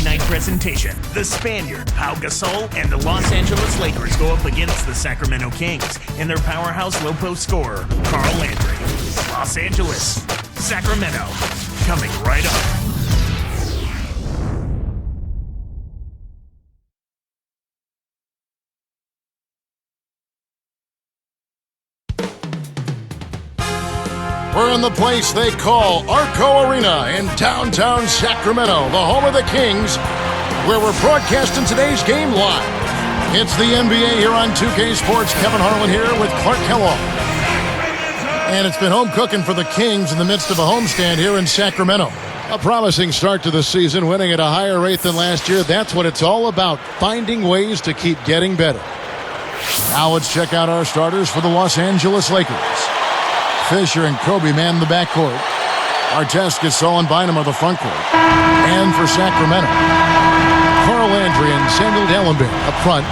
Friday night presentation. The Spaniard, Pau Gasol, and the Los Angeles Lakers go up against the Sacramento Kings and their powerhouse low-post scorer, Carl Landry. Los Angeles, Sacramento, coming right up. We're in the place they call Arco Arena in downtown Sacramento, the home of the Kings, where we're broadcasting today's game live. It's the NBA here on 2K Sports. Kevin Harlan here with Clark Kellogg. And it's been home cooking for the Kings in the midst of a homestand here in Sacramento. A promising start to the season, winning at a higher rate than last year. That's what it's all about, finding ways to keep getting better. Now let's check out our starters for the Los Angeles Lakers. Fisher and Kobe man the backcourt. Artest, Gasol, and Bynum are the front court. And for Sacramento, Carl Landry and Samuel Dalembert up front.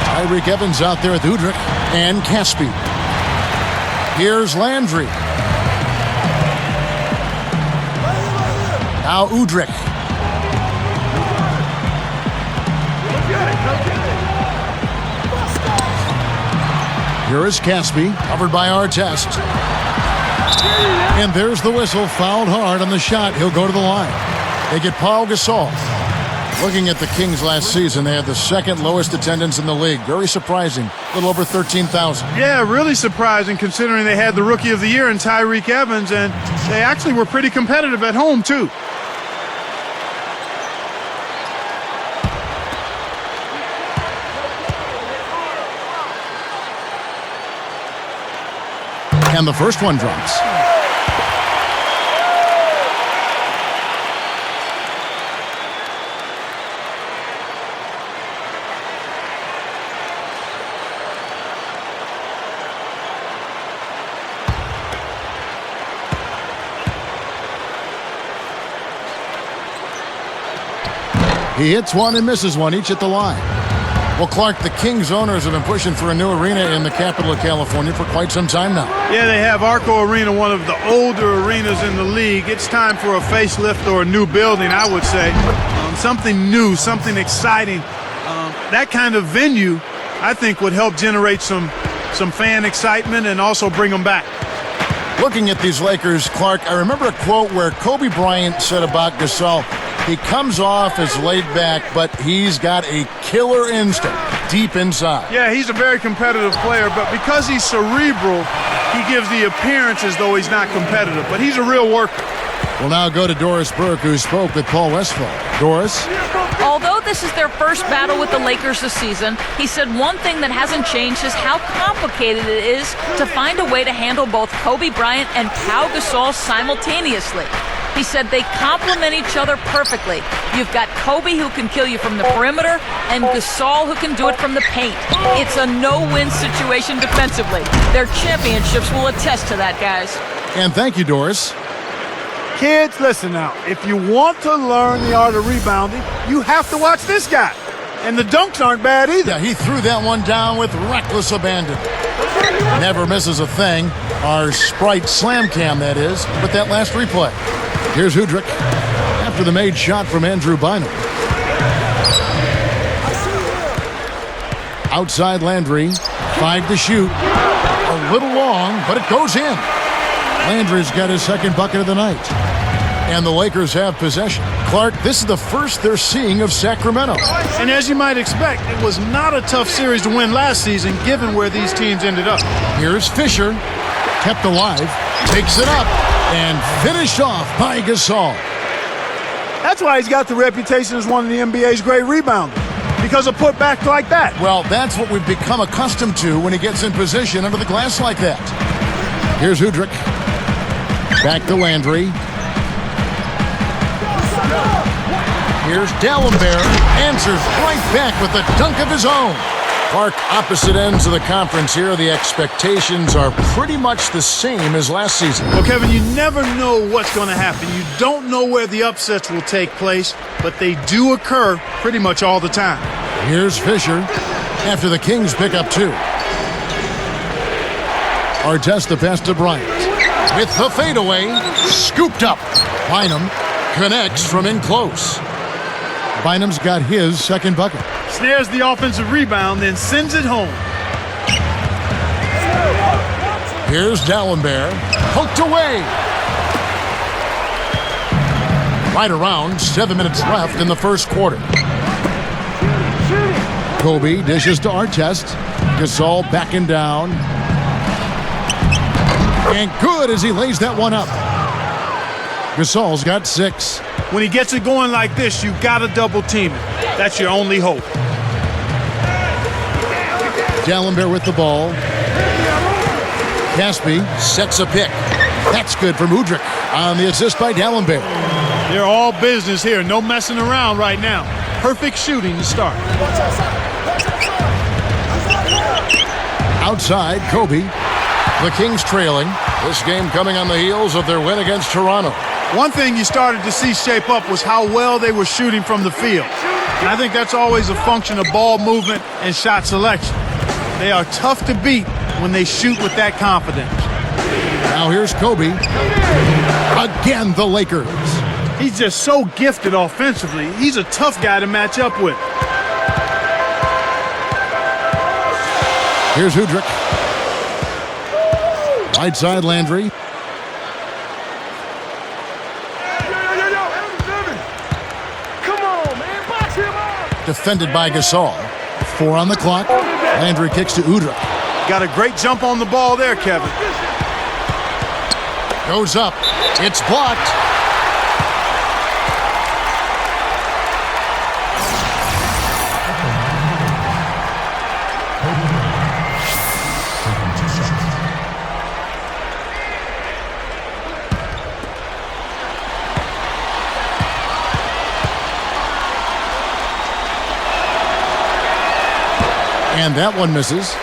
Tyreke Evans out there with Udrih and Caspi. Here's Landry. Now Udrih. Here is Caspi, covered by Artest. And there's the whistle, fouled hard on the shot. He'll go to the line. They get Pau Gasol. Looking at the Kings last season, they had the second lowest attendance in the league. Very surprising. A little over 13,000. Yeah, really surprising considering they had the Rookie of the Year in Tyreke Evans, and they actually were pretty competitive at home, too. And the first one drops. He hits one and misses one, each at the line. Well, Clark, the Kings owners have been pushing for a new arena in the capital of California for quite some time now. Yeah, they have Arco Arena, one of the older arenas in the league. It's time for a facelift or a new building, I would say. Something new, something exciting. That kind of venue, I think, would help generate some fan excitement and also bring them back. Looking at these Lakers, Clark, I remember a quote where Kobe Bryant said about Gasol, he comes off as laid back, but he's got a killer instinct deep inside. Yeah, he's a very competitive player, but because he's cerebral, he gives the appearance as though he's not competitive, but he's a real worker. We'll now go to Doris Burke, who spoke with Paul Westphal. Doris? Although this is their first battle with the Lakers this season, he said one thing that hasn't changed is how complicated it is to find a way to handle both Kobe Bryant and Pau Gasol simultaneously. He said they complement each other perfectly. You've got Kobe, who can kill you from the perimeter, and Gasol, who can do it from the paint. It's a no-win situation defensively. Their championships will attest to that, guys. And thank you, Doris. Kids, listen now. If you want to learn the art of rebounding, you have to watch this guy. And the dunks aren't bad either. Yeah, he threw that one down with reckless abandon. Never misses a thing. Our Sprite slam cam, that is, with that last replay. Here's Udrih after the made shot from Andrew Bynum. Outside Landry, 5 to shoot. A little long, but it goes in. Landry's got his second bucket of the night. And the Lakers have possession. Clark, this is the first they're seeing of Sacramento. And as you might expect, it was not a tough series to win last season, given where these teams ended up. Here's Fisher, kept alive, takes it up, and finished off by Gasol. That's why he's got the reputation as one of the NBA's great rebounders, because of putbacks like that. Well, that's what we've become accustomed to when he gets in position under the glass like that. Here's Udrih. Back to Landry. Here's Dalembert. Answers right back with a dunk of his own. Clark, opposite ends of the conference here. The expectations are pretty much the same as last season. Well, Kevin, you never know what's going to happen. You don't know where the upsets will take place, but they do occur pretty much all the time. Here's Fisher after the Kings pick up 2. Artest the pass to Bryant. With the fadeaway, scooped up. Bynum connects from in close. Bynum's got his second bucket. Snares the offensive rebound, then sends it home. Here's D'Alembert, poked away. Right around 7 minutes left in the first quarter. Kobe dishes to Artest. Gasol backing down. And good as he lays that one up. Gasol's got 6. When he gets it going like this, you got to double team it. That's your only hope. D'Alembert with the ball. Caspi sets a pick. That's good for Udrih on the assist by D'Alembert. They're all business here. No messing around right now. Perfect shooting to start. Outside, Kobe. The Kings trailing. This game coming on the heels of their win against Toronto. One thing you started to see shape up was how well they were shooting from the field. And I think that's always a function of ball movement and shot selection. They are tough to beat when they shoot with that confidence. Now here's Kobe. Again, the Lakers. He's just so gifted offensively. He's a tough guy to match up with. Here's Udrih. Right side, Landry. Come on, man. Box him up. Defended by Gasol. 4 on the clock. Landry kicks to Udrih. Got a great jump on the ball there, Kevin. Goes up. It's blocked. And that one misses.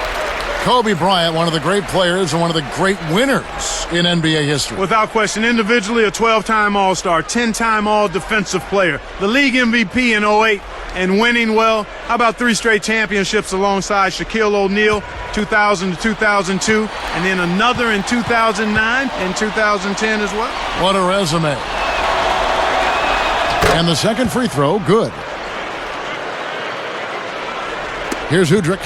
Kobe Bryant, one of the great players and one of the great winners in NBA history. Without question, individually a 12-time All-Star, 10-time All-Defensive Player, the league MVP in 08, and winning well. How about 3 straight championships alongside Shaquille O'Neal, 2000 to 2002, and then another in 2009 and 2010 as well. What a resume. And the second free throw, good. Here's Udrih.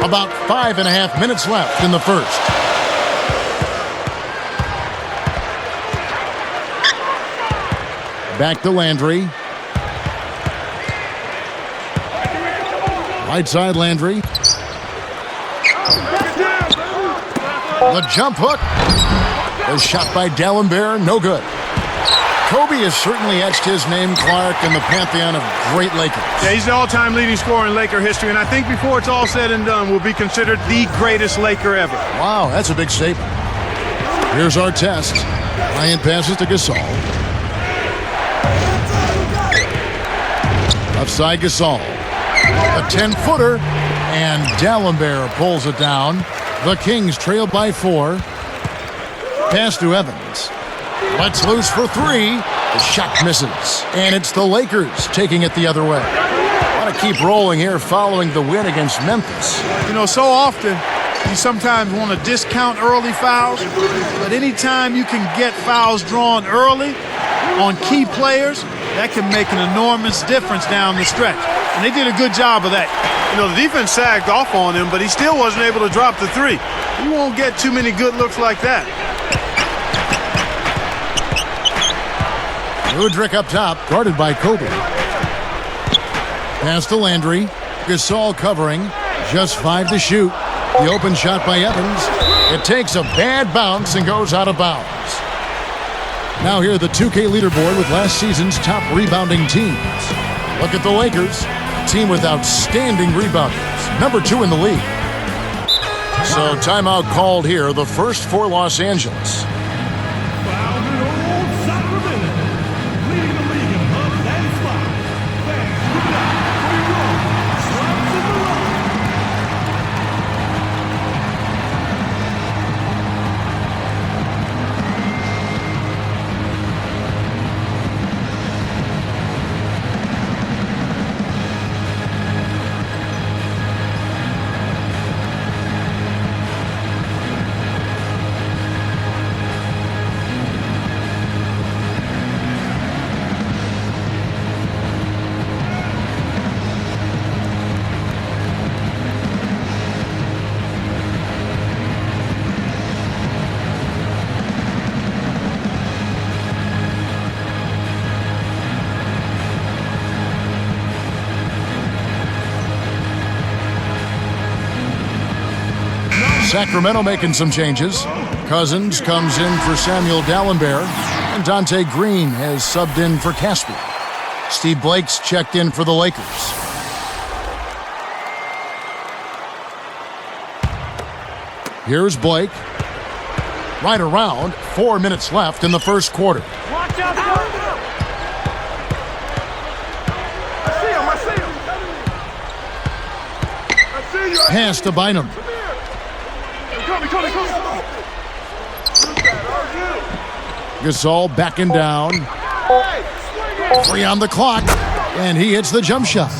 About 5.5 minutes left in the first. Back to Landry. Right side, Landry. The jump hook. The shot by D'Alembert, no good. Kobe has certainly etched his name, Clark, in the pantheon of great Lakers. Yeah, he's the all-time leading scorer in Laker history, and I think before it's all said and done, will be considered the greatest Laker ever. Wow, that's a big statement. Here's our test. Bryant passes to Gasol. Left side, Gasol. A 10-footer, and D'Alembert pulls it down. The Kings trail by 4. Pass to Evans. Lets loose for 3. The shot misses. And it's the Lakers taking it the other way. Want to keep rolling here following the win against Memphis. You know, so often you sometimes want to discount early fouls, but anytime you can get fouls drawn early on key players, that can make an enormous difference down the stretch. And they did a good job of that. You know, the defense sagged off on him, but he still wasn't able to drop the 3. You won't get too many good looks like that. Udrih up top, guarded by Kobe. Pass to Landry. Gasol covering. Just 5 to shoot. The open shot by Evans. It takes a bad bounce and goes out of bounds. Now here the 2K leaderboard with last season's top rebounding teams. Look at the Lakers, a team with outstanding rebounders. Number 2 in the league. So timeout called here, the first for Los Angeles. Sacramento making some changes. Cousins comes in for Samuel Dallenberg, and Dante Green has subbed in for Caspi. Steve Blake's checked in for the Lakers. Here's Blake. Right around, 4 minutes left in the first quarter. Watch out, I see him. Pass to Bynum. Come. Gasol backing down. 3 on the clock, and he hits the jump shot.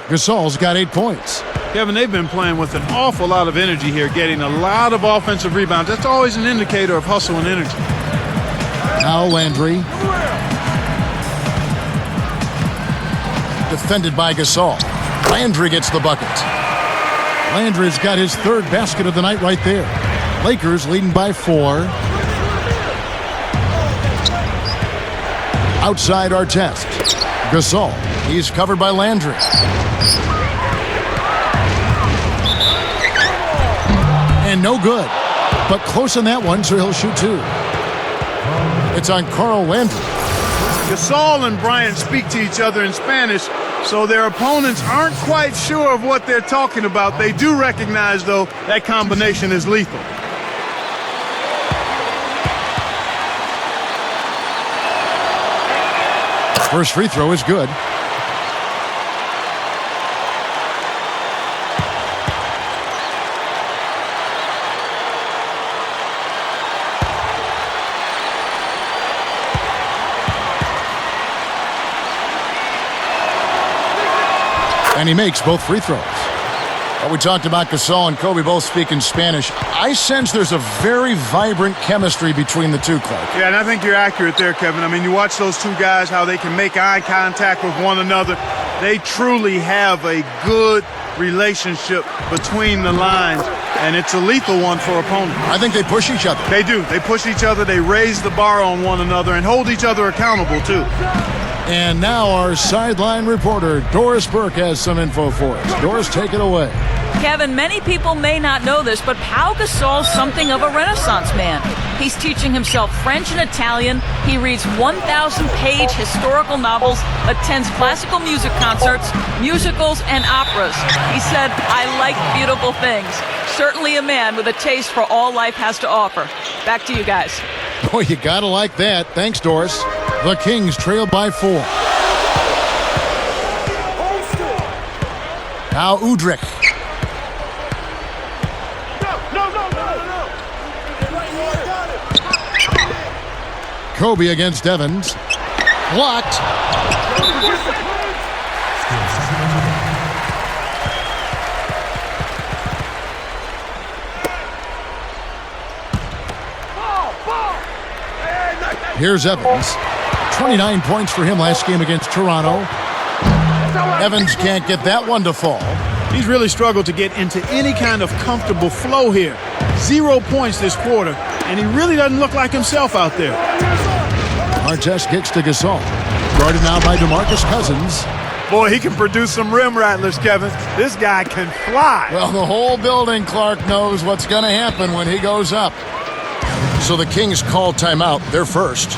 Gasol's got 8 points. Kevin, they've been playing with an awful lot of energy here, getting a lot of offensive rebounds. That's always an indicator of hustle and energy. Now Landry. Defended by Gasol. Landry gets the bucket. Landry's got his 3rd basket of the night right there. Lakers leading by 4. Outside Artest. Gasol. He's covered by Landry. And no good. But close on that one, so he'll shoot 2. It's on Carl Landry. Gasol and Bryant speak to each other in Spanish, so their opponents aren't quite sure of what they're talking about. They do recognize, though, that combination is lethal. First free throw is good. And he makes both free throws. Well, we talked about Gasol and Kobe both speaking Spanish. I sense there's a very vibrant chemistry between the two, Clark. Yeah, and I think you're accurate there, Kevin. I mean, you watch those two guys, how they can make eye contact with one another. They truly have a good relationship between the lines, and it's a lethal one for opponents. I think they push each other. They do. They push each other. They raise the bar on one another and hold each other accountable, too. And now our sideline reporter, Doris Burke, has some info for us. Doris, take it away. Kevin, many people may not know this, but Pau Gasol's something of a Renaissance man. He's teaching himself French and Italian. He reads 1,000-page historical novels, attends classical music concerts, musicals, and operas. He said, "I like beautiful things." Certainly a man with a taste for all life has to offer. Back to you guys. Boy, you gotta like that. Thanks, Doris. The Kings trail by 4. Now Udrich. Kobe against Evans. Blocked. Here's Evans. 29 points for him last game against Toronto. Evans can't get that one to fall. He's really struggled to get into any kind of comfortable flow here. 0 points this quarter, and he really doesn't look like himself out there. Artest kicks to Gasol. Guarded now by DeMarcus Cousins. Boy, he can produce some rim rattlers, Kevin. This guy can fly. Well, the whole building, Clark, knows what's going to happen when he goes up. So the Kings call timeout. They're first.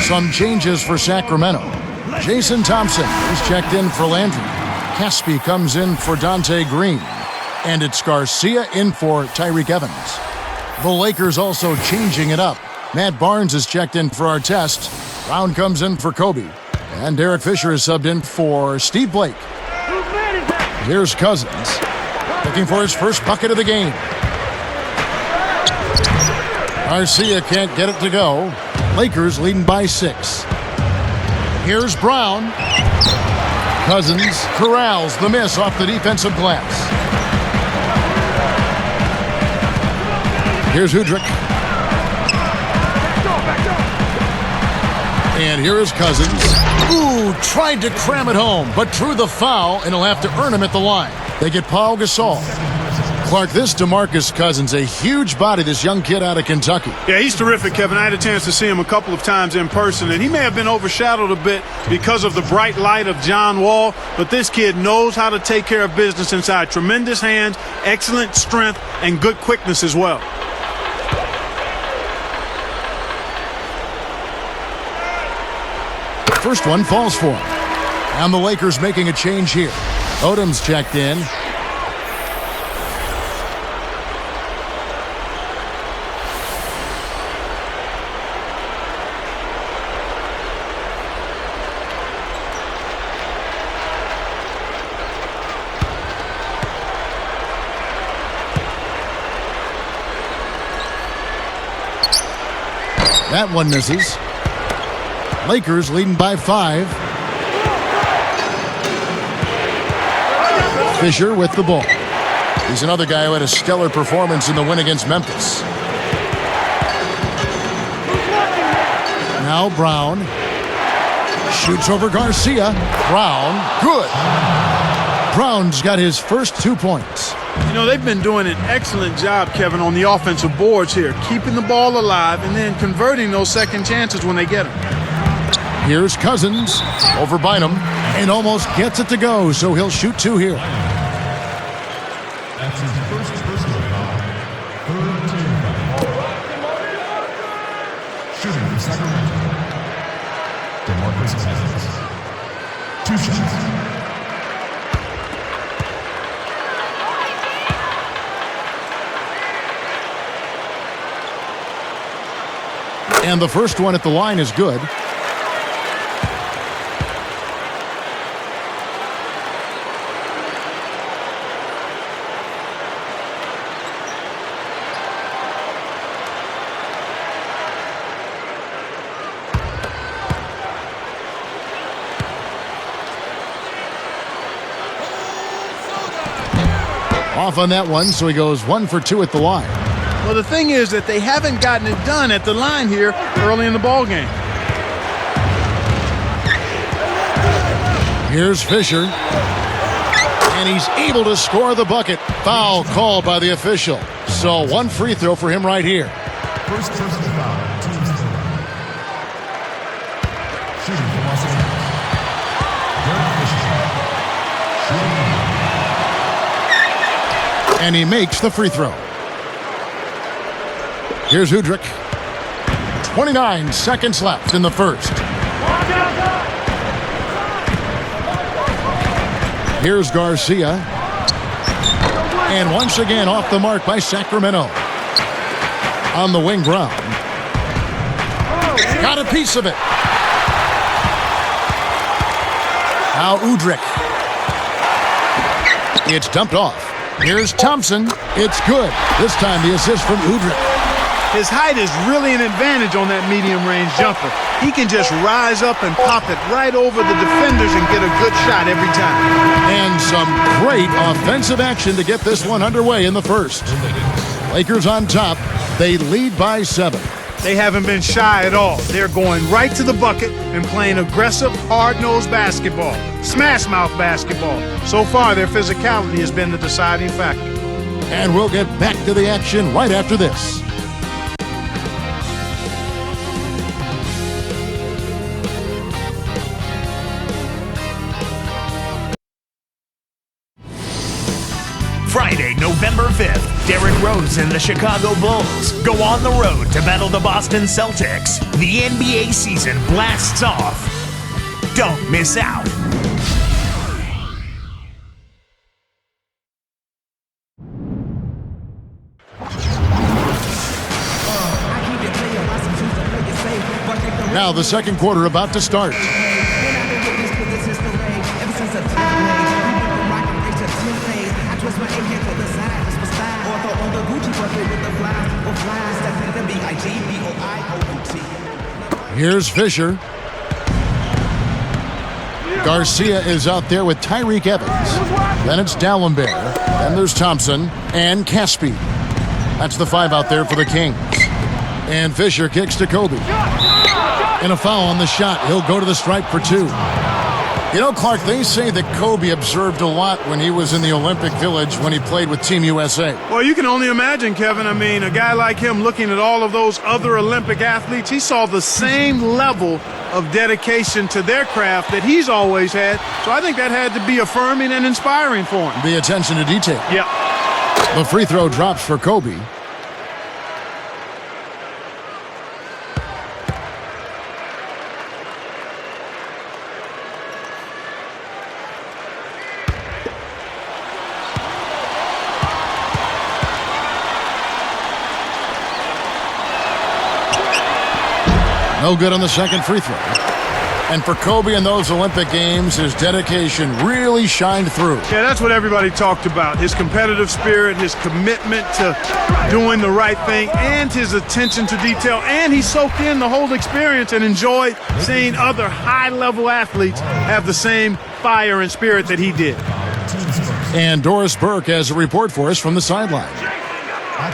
Some changes for Sacramento. Jason Thompson is checked in for Landry. Caspi comes in for Dante Green. And it's Garcia in for Tyreek Evans. The Lakers also changing it up. Matt Barnes is checked in for our test. Brown comes in for Kobe. And Derek Fisher is subbed in for Steve Blake. Here's Cousins, looking for his first bucket of the game. Garcia can't get it to go. Lakers leading by 6. Here's Brown. Cousins corrals the miss off the defensive glass. Here's Udrich. And here is Cousins. Ooh, tried to cram it home, but drew the foul, and he'll have to earn him at the line. They get Paul Gasol. Clark, this DeMarcus Cousins, a huge body, this young kid out of Kentucky. Yeah, he's terrific, Kevin. I had a chance to see him a couple of times in person, and he may have been overshadowed a bit because of the bright light of John Wall, but this kid knows how to take care of business inside. Tremendous hands, excellent strength, and good quickness as well. First one falls for him. And the Lakers making a change here. Odom's checked in. That one misses. Lakers leading by 5. Fisher with the ball. He's another guy who had a stellar performance in the win against Memphis. Now Brown. Shoots over Garcia. Brown, good. Brown's got his first 2 points. You know, they've been doing an excellent job, Kevin, on the offensive boards here, keeping the ball alive and then converting those second chances when they get them. Here's Cousins over Bynum and almost gets it to go, so he'll shoot 2 here. That's his first personal foul. Third team foul. Shooting from Sacramento. DeMarcus Cousins. 2 shots. And the first one at the line is good. Off on that one, so he goes 1 for 2 at the line. Well, the thing is that they haven't gotten it done at the line here early in the ball game. Here's Fisher. And he's able to score the bucket. Foul called by the official. So 1 free throw for him right here. First personal foul. Team's team. Shooting from Los Angeles. Derek Fisher. Shooting. And he makes the free throw. Here's Udrich. 29 seconds left in the first. Here's Garcia. And once again off the mark by Sacramento. On the wing, Brown. Got a piece of it. Now Udrich. It's dumped off. Here's Thompson. It's good. This time the assist from Udrich. His height is really an advantage on that medium-range jumper. He can just rise up and pop it right over the defenders and get a good shot every time. And some great offensive action to get this one underway in the first. Lakers on top. They lead by 7. They haven't been shy at all. They're going right to the bucket and playing aggressive, hard-nosed basketball. Smash-mouth basketball. So far, their physicality has been the deciding factor. And we'll get back to the action right after this. Friday, November 5th, Derrick Rose and the Chicago Bulls go on the road to battle the Boston Celtics. The NBA season blasts off. Don't miss out. I keep it player, watch some Now the second quarter about to start. Here's Fisher. Garcia is out there with Tyreek Evans. Then it's D'Alembert. Then there's Thompson and Caspi. That's the 5 out there for the Kings. And Fisher kicks to Kobe. And a foul on the shot. He'll go to the stripe for 2. You know, Clark, they say that Kobe observed a lot when he was in the Olympic Village when he played with Team USA. Well, you can only imagine, Kevin. I mean, a guy like him looking at all of those other Olympic athletes, he saw the same level of dedication to their craft that he's always had. So I think that had to be affirming and inspiring for him. The attention to detail. Yeah. The free throw drops for Kobe. No good on the second free throw. And for Kobe in those Olympic Games, his dedication really shined through. Yeah, that's what everybody talked about. His competitive spirit, his commitment to doing the right thing, and his attention to detail. And he soaked in the whole experience and enjoyed seeing other high-level athletes have the same fire and spirit that he did. And Doris Burke has a report for us from the sideline.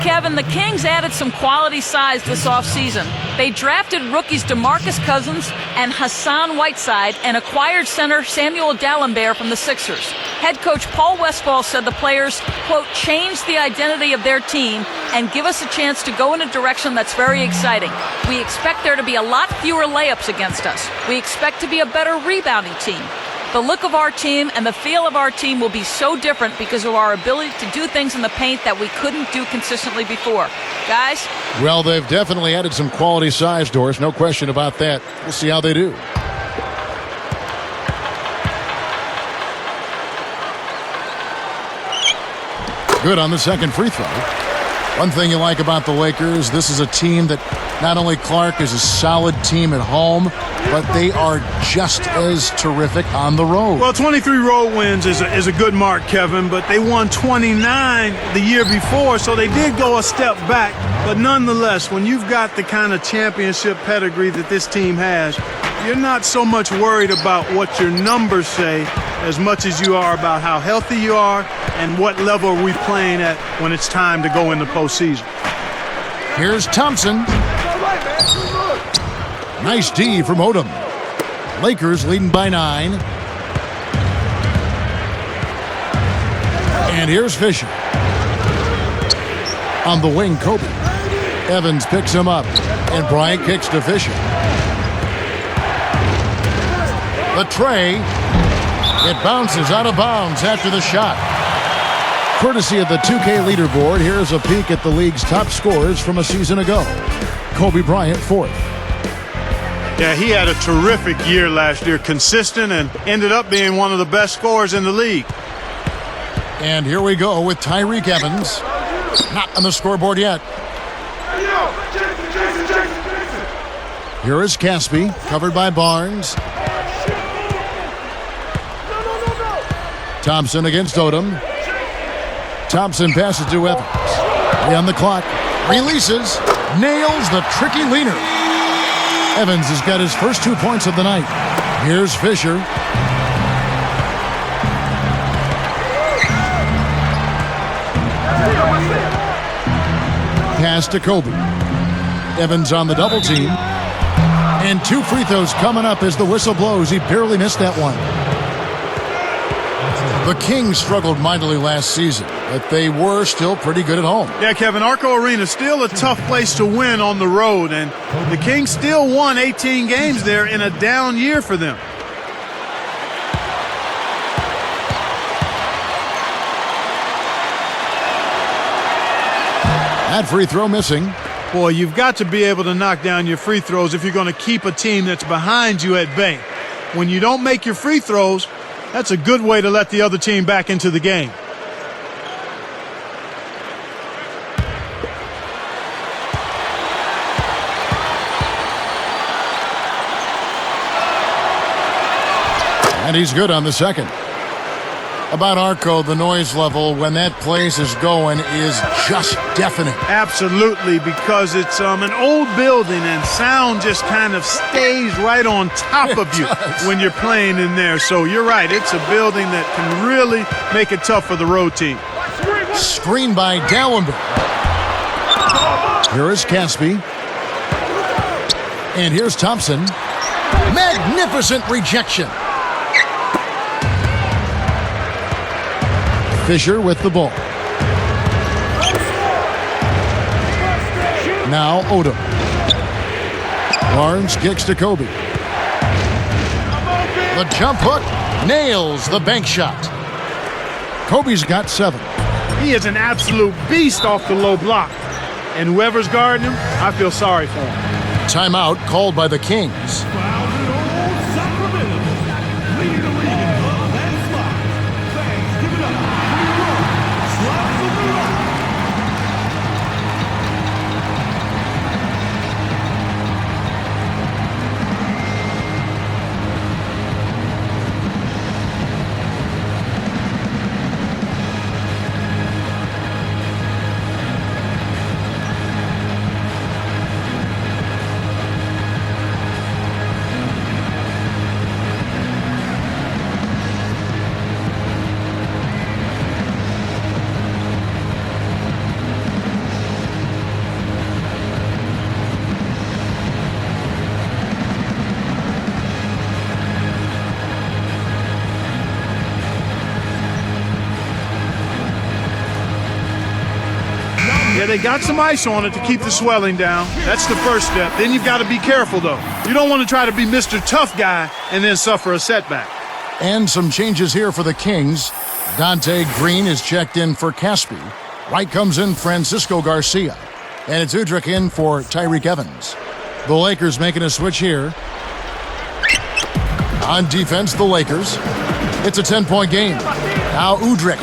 Kevin, the Kings added some quality size this offseason. They drafted rookies DeMarcus Cousins and Hassan Whiteside and acquired center Samuel D'Alembert from the Sixers. Head coach Paul Westphal said the players, quote, change the identity of their team and give us a chance to go in a direction that's very exciting. We expect there to be a lot fewer layups against us. We expect to be a better rebounding team. The look of our team and the feel of our team will be so different because of our ability to do things in the paint that we couldn't do consistently before. Guys? Well, they've definitely added some quality size, Doris. No question about that. We'll see how they do. Good on the second free throw. One thing you like about the Lakers, this is a team that not only Clark is a solid team at home, but they are just as terrific on the road. Well, 23 road wins is a good mark, Kevin, but they won 29 the year before, so they did go a step back. But nonetheless, when you've got the kind of championship pedigree that this team has, you're not so much worried about what your numbers say as much as you are about how healthy you are and what level are we playing at when it's time to go in the postseason. Here's Thompson. Nice D from Odom. Lakers leading by 9. And here's Fisher. On the wing, Kobe. Evans picks him up, and Bryant kicks to Fisher. The tray. It bounces out of bounds after the shot. Courtesy of the 2K leaderboard, here's a peek at the league's top scorers from a season ago. Kobe Bryant, 4th. Yeah, he had a terrific year last year, consistent, and ended up being one of the best scorers in the league. And here we go with Tyreek Evans. Not on the scoreboard yet. Here is Caspi, covered by Barnes. Thompson against Odom. Thompson passes to Evans. 3 on the clock. Releases. Nails the tricky leaner. Evans has got his first 2 points of the night. Here's Fisher. Pass to Kobe. Evans on the double team. And 2 free throws coming up as the whistle blows. He barely missed that one. The Kings struggled mightily last season, but they were still pretty good at home. Yeah, Kevin, Arco Arena is still a tough place to win on the road, and the Kings still won 18 games there in a down year for them. That free throw missing. Boy, you've got to be able to knock down your free throws if you're going to keep a team that's behind you at bay. When you don't make your free throws, that's a good way to let the other team back into the game. And he's good on the second. About Arco, the noise level when that place is going is just deafening. Absolutely, because it's an old building and sound just kind of stays right on top of you when you're playing in there. So you're right, it's a building that can really make it tough for the road team. Screen by Dallenberg. Here is Caspi. And here's Thompson. Magnificent rejection. Fisher with the ball. Now Odom. Barnes kicks to Kobe. The jump hook nails the bank shot. Kobe's got 7. He is an absolute beast off the low block. And whoever's guarding him, I feel sorry for him. Timeout called by the Kings. Yeah, they got some ice on it to keep the swelling down. That's the first step. Then you've got to be careful, though. You don't want to try to be Mr. Tough Guy and then suffer a setback. And some changes here for the Kings. Dante Green is checked in for Caspi. Right comes in Francisco Garcia. And it's Udrich in for Tyreek Evans. The Lakers making a switch here. On defense, the Lakers. It's a 10-point game. Now Udrich.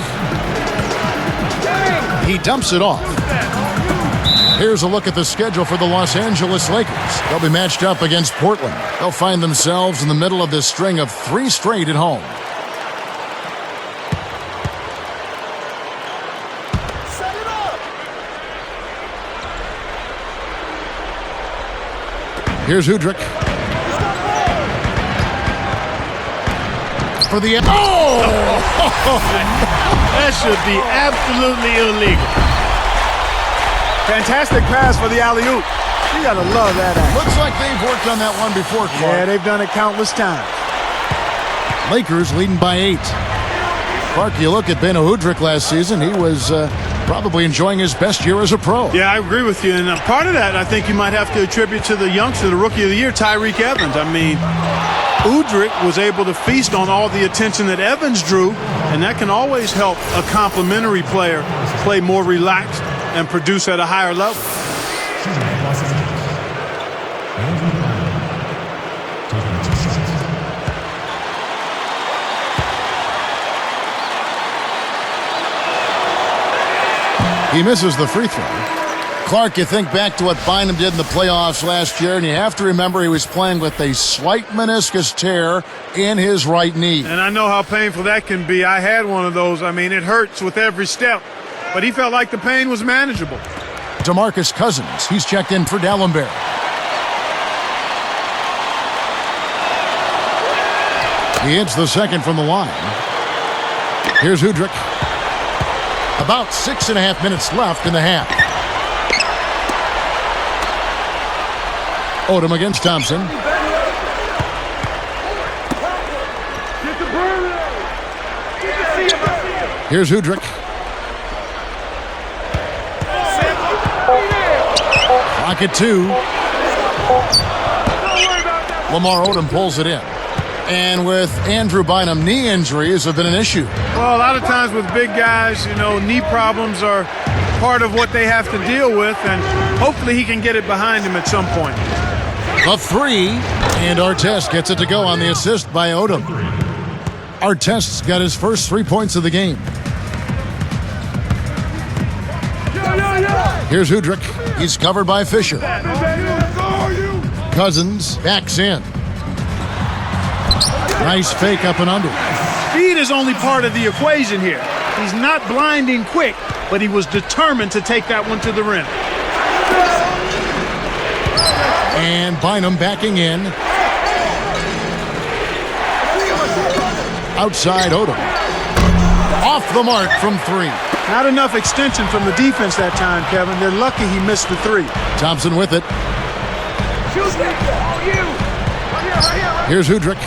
He dumps it off. Here's a look at the schedule for the Los Angeles Lakers. They'll be matched up against Portland. They'll find themselves in the middle of this string of 3 straight at home. Set it up. Here's Udrich. For the... Oh! That should be absolutely illegal. Fantastic pass for the alley-oop. You gotta love that act. Looks like they've worked on that one before, Clark. Yeah, they've done it countless times. Lakers leading by 8. Clark, you look at Beno Udrich last season, he was probably enjoying his best year as a pro. Yeah, I agree with you. And part of that, I think you might have to attribute to the youngster, the Rookie of the Year, Tyreek Evans. I mean, Udrich was able to feast on all the attention that Evans drew, and that can always help a complimentary player play more relaxed and produce at a higher level. He misses the free throw. Clark, you think back to what Bynum did in the playoffs last year, and you have to remember he was playing with a slight meniscus tear in his right knee. And I know how painful that can be. I had one of those. I mean, it hurts with every step. But he felt like the pain was manageable. DeMarcus Cousins, he's checked in for Dallenberg. He hits the second from the line. Here's Udrich. About 6.5 minutes left in the half. Odom against Thompson. Here's Udrich. Clock at 2. Lamar Odom pulls it in. And with Andrew Bynum, knee injuries have been an issue. Well, a lot of times with big guys, you know, knee problems are part of what they have to deal with, and hopefully he can get it behind him at some point. A 3, and Artest gets it to go on the assist by Odom. Artest's got his first 3 points of the game. Here's Udrich. He's covered by Fisher. Cousins backs in. Nice fake up and under. Speed is only part of the equation here. He's not blinding quick, but he was determined to take that one to the rim. And Bynum backing in. Outside Odom. Off the mark from three. Not enough extension from the defense that time, Kevin. They're lucky he missed the three. Thompson with it. Shoot it! Oh, you! Right here. Here's Hudrick.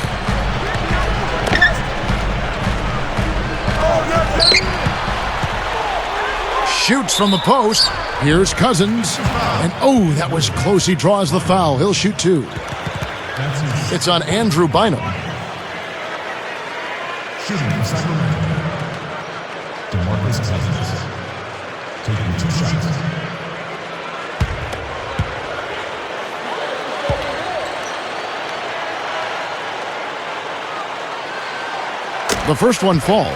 Shoots from the post. Here's Cousins. And oh, that was close. He draws the foul. He'll shoot two. It's on Andrew Bynum. Shooting from Sacramento. DeMarcus Cousins. Taking 2 shots. The first one falls.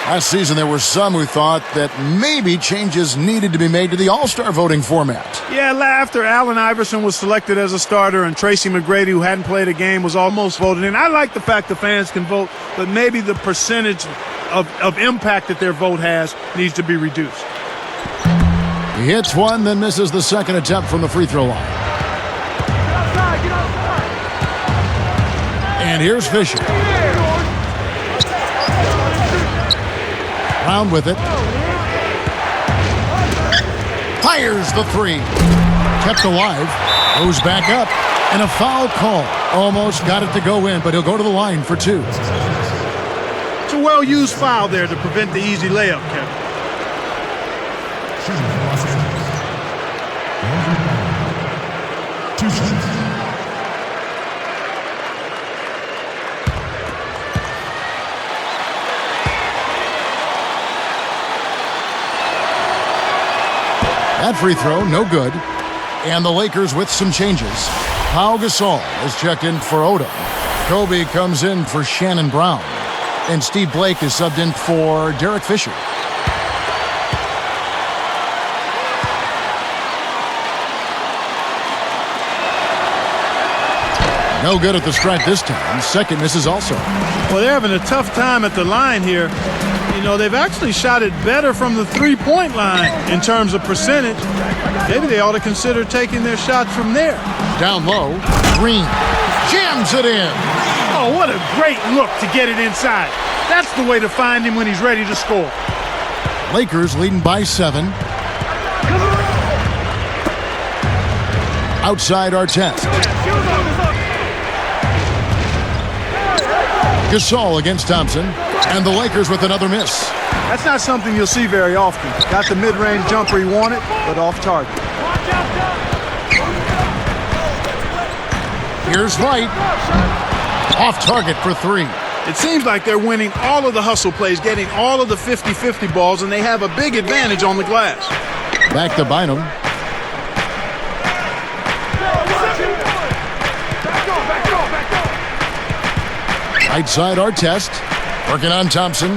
Last season, there were some who thought that maybe changes needed to be made to the All-Star voting format. Yeah, after Allen Iverson was selected as a starter and Tracy McGrady, who hadn't played a game, was almost voted in. I like the fact the fans can vote, but maybe the percentage of impact that their vote has needs to be reduced. He hits one, then misses the second attempt from the free throw line. Get outside! And here's Fisher. Brown with it. Fires the three. Kept alive. Goes back up. And a foul call. Almost got it to go in, but he'll go to the line for two. It's a well-used foul there to prevent the easy layup, Kevin. Shooting from Los Angeles. Andrew Bynum. 2 shots. That free throw, no good. And the Lakers with some changes. Pau Gasol is checked in for Odom. Kobe comes in for Shannon Brown. And Steve Blake is subbed in for Derek Fisher. No good at the stripe this time. Second misses also. Well, they're having a tough time at the line here. You know, they've actually shot it better from the three-point line in terms of percentage. Maybe they ought to consider taking their shots from there. Down low, Green jams it in. Oh, what a great look to get it inside. That's the way to find him when he's ready to score. Lakers leading by 7. Outside Artest. Gasol against Thompson. And the Lakers with another miss. That's not something you'll see very often. Got the mid-range jumper he wanted, but off target. Here's Wright. Off target for 3. It seems like they're winning all of the hustle plays, getting all of the 50-50 balls, and they have a big advantage on the glass. Back to Bynum. Right side Artest. Working on Thompson.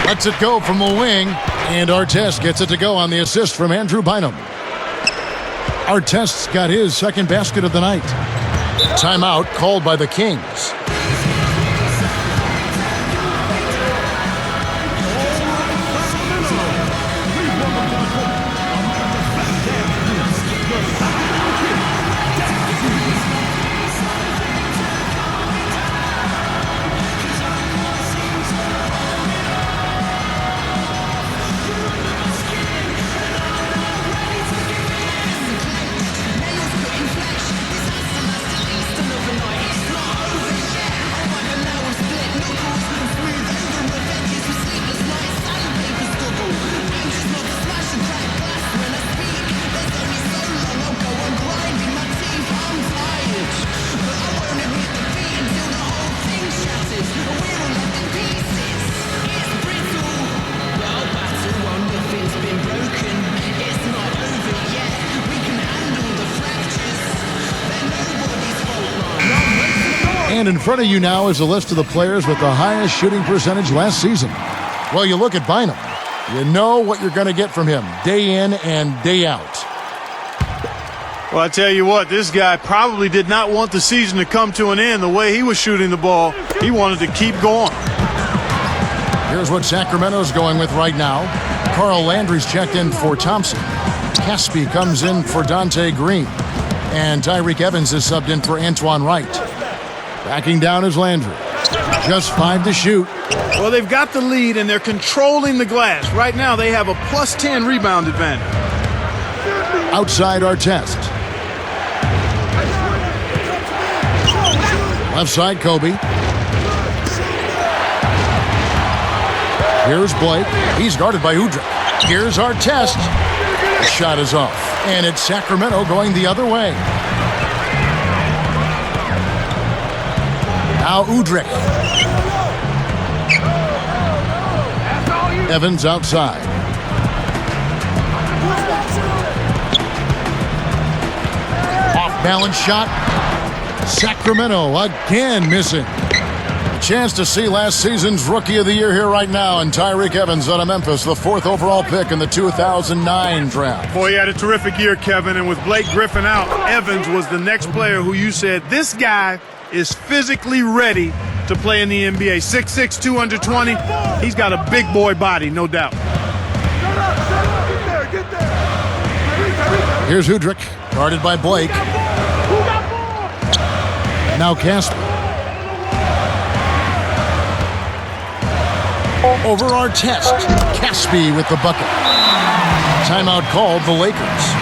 Lets it go from the wing. And Artest gets it to go on the assist from Andrew Bynum. Artest's got his second basket of the night. Timeout called by the Kings. And in front of you now is a list of the players with the highest shooting percentage last season. Well, you look at Bynum. You know what you're going to get from him day in and day out. Well, I tell you what, this guy probably did not want the season to come to an end. The way he was shooting the ball, he wanted to keep going. Here's what Sacramento's going with right now. Carl Landry's checked in for Thompson. Caspi comes in for Dante Green. And Tyreek Evans is subbed in for Antoine Wright. Backing down is Landry. Just 5 to shoot. Well, they've got the lead, and they're controlling the glass. Right now, they have a +10 rebound advantage. Outside Artest. Left side, Kobe. Here's Blake. He's guarded by Udrih. Here's Artest. The shot is off. And it's Sacramento going the other way. Now Udrih. Evans outside. Off-balance shot. Sacramento again missing. Chance to see last season's Rookie of the Year here right now, and Tyreek Evans out of Memphis, the 4th overall pick in the 2009 draft. Boy, he had a terrific year, Kevin, and with Blake Griffin out, Evans was the next player who you said, this guy is physically ready to play in the NBA. 6'6", 220. He's got a big boy body, no doubt. Here's Udrih, guarded by Blake. Now Casper. Over Artest. Caspi with the bucket. Timeout called the Lakers.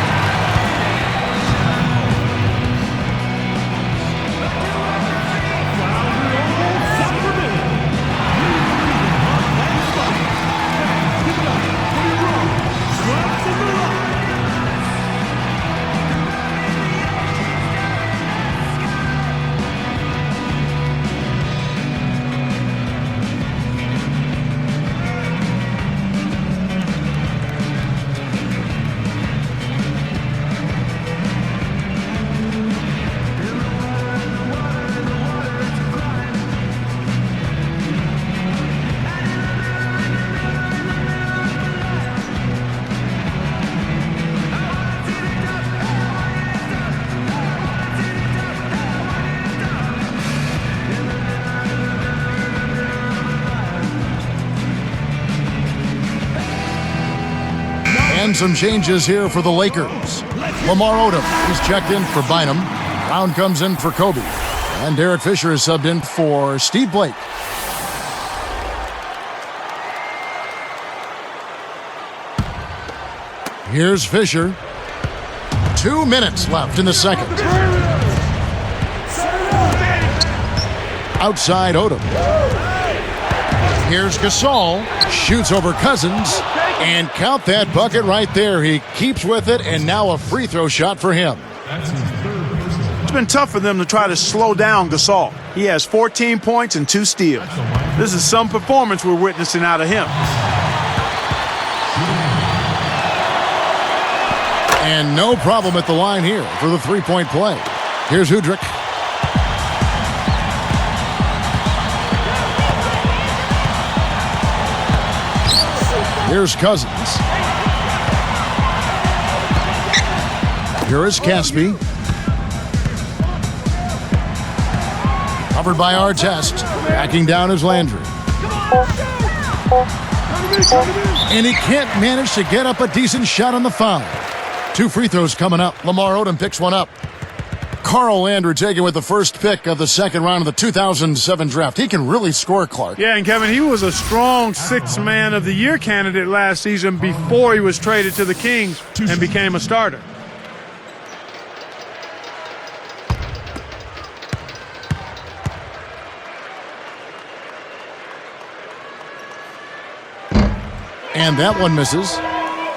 And some changes here for the Lakers. Lamar Odom is checked in for Bynum. Brown comes in for Kobe. And Derek Fisher is subbed in for Steve Blake. Here's Fisher. 2 minutes left in the second. Outside Odom. Here's Gasol. Shoots over Cousins. And count that bucket right there. He keeps with it, and now a free throw shot for him. It's been tough for them to try to slow down Gasol. He has 14 points and 2 steals. This is some performance we're witnessing out of him. And no problem at the line here for the three-point play. Here's Udrih. Here's Cousins. Here is Caspi. Covered by Artest. Backing down is Landry. And he can't manage to get up a decent shot on the foul. 2 free throws coming up. Lamar Odom picks one up. Carl Landry taken with the first pick of the second round of the 2007 draft. He can really score, Clark. Yeah, and Kevin, he was a strong 6th man of the year candidate last season before he was traded to the Kings and became a starter. And that one misses.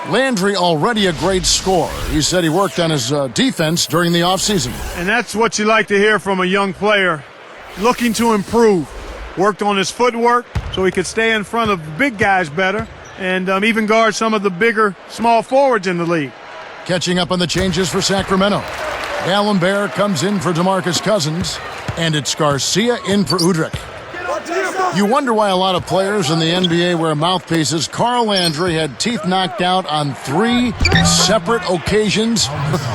Landry already a great scorer. He said he worked on his defense during the offseason. And that's what you like to hear from a young player looking to improve. Worked on his footwork so he could stay in front of big guys better and even guard some of the bigger small forwards in the league. Catching up on the changes for Sacramento. Allen Bear comes in for DeMarcus Cousins, and it's Garcia in for Udrih. You wonder why a lot of players in the NBA wear mouthpieces. Carl Landry had teeth knocked out on 3 separate occasions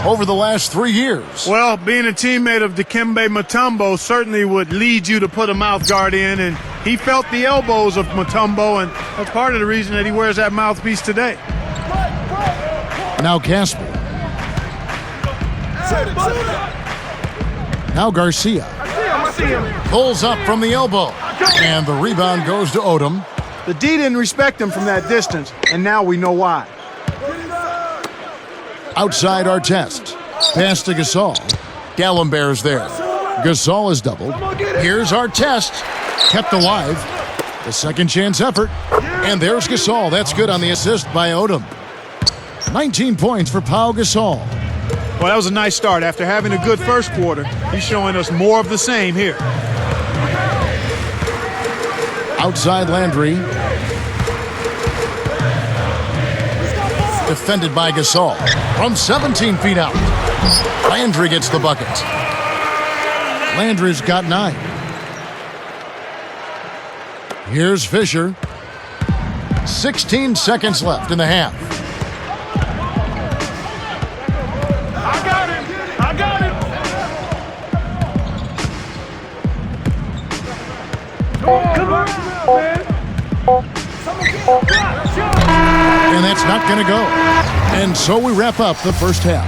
over the last 3 years. Well, being a teammate of Dikembe Mutombo certainly would lead you to put a mouth guard in, and he felt the elbows of Mutombo, and that's part of the reason that he wears that mouthpiece today. Now Casper. Now Garcia. Pulls up from the elbow. And the rebound goes to Odom. The D didn't respect him from that distance, and now we know why. Outside Artest. Pass to Gasol. Gallimbere's there. Gasol is doubled. Here's Artest. Kept alive. The second chance effort. And there's Gasol. That's good on the assist by Odom. 19 points for Pau Gasol. Well, that was a nice start. After having a good first quarter, he's showing us more of the same here. Outside Landry. Defended by Gasol. From 17 feet out. Landry gets the bucket. Landry's got 9. Here's Fisher. 16 seconds left in the half. And that's not going to go. And so we wrap up the first half.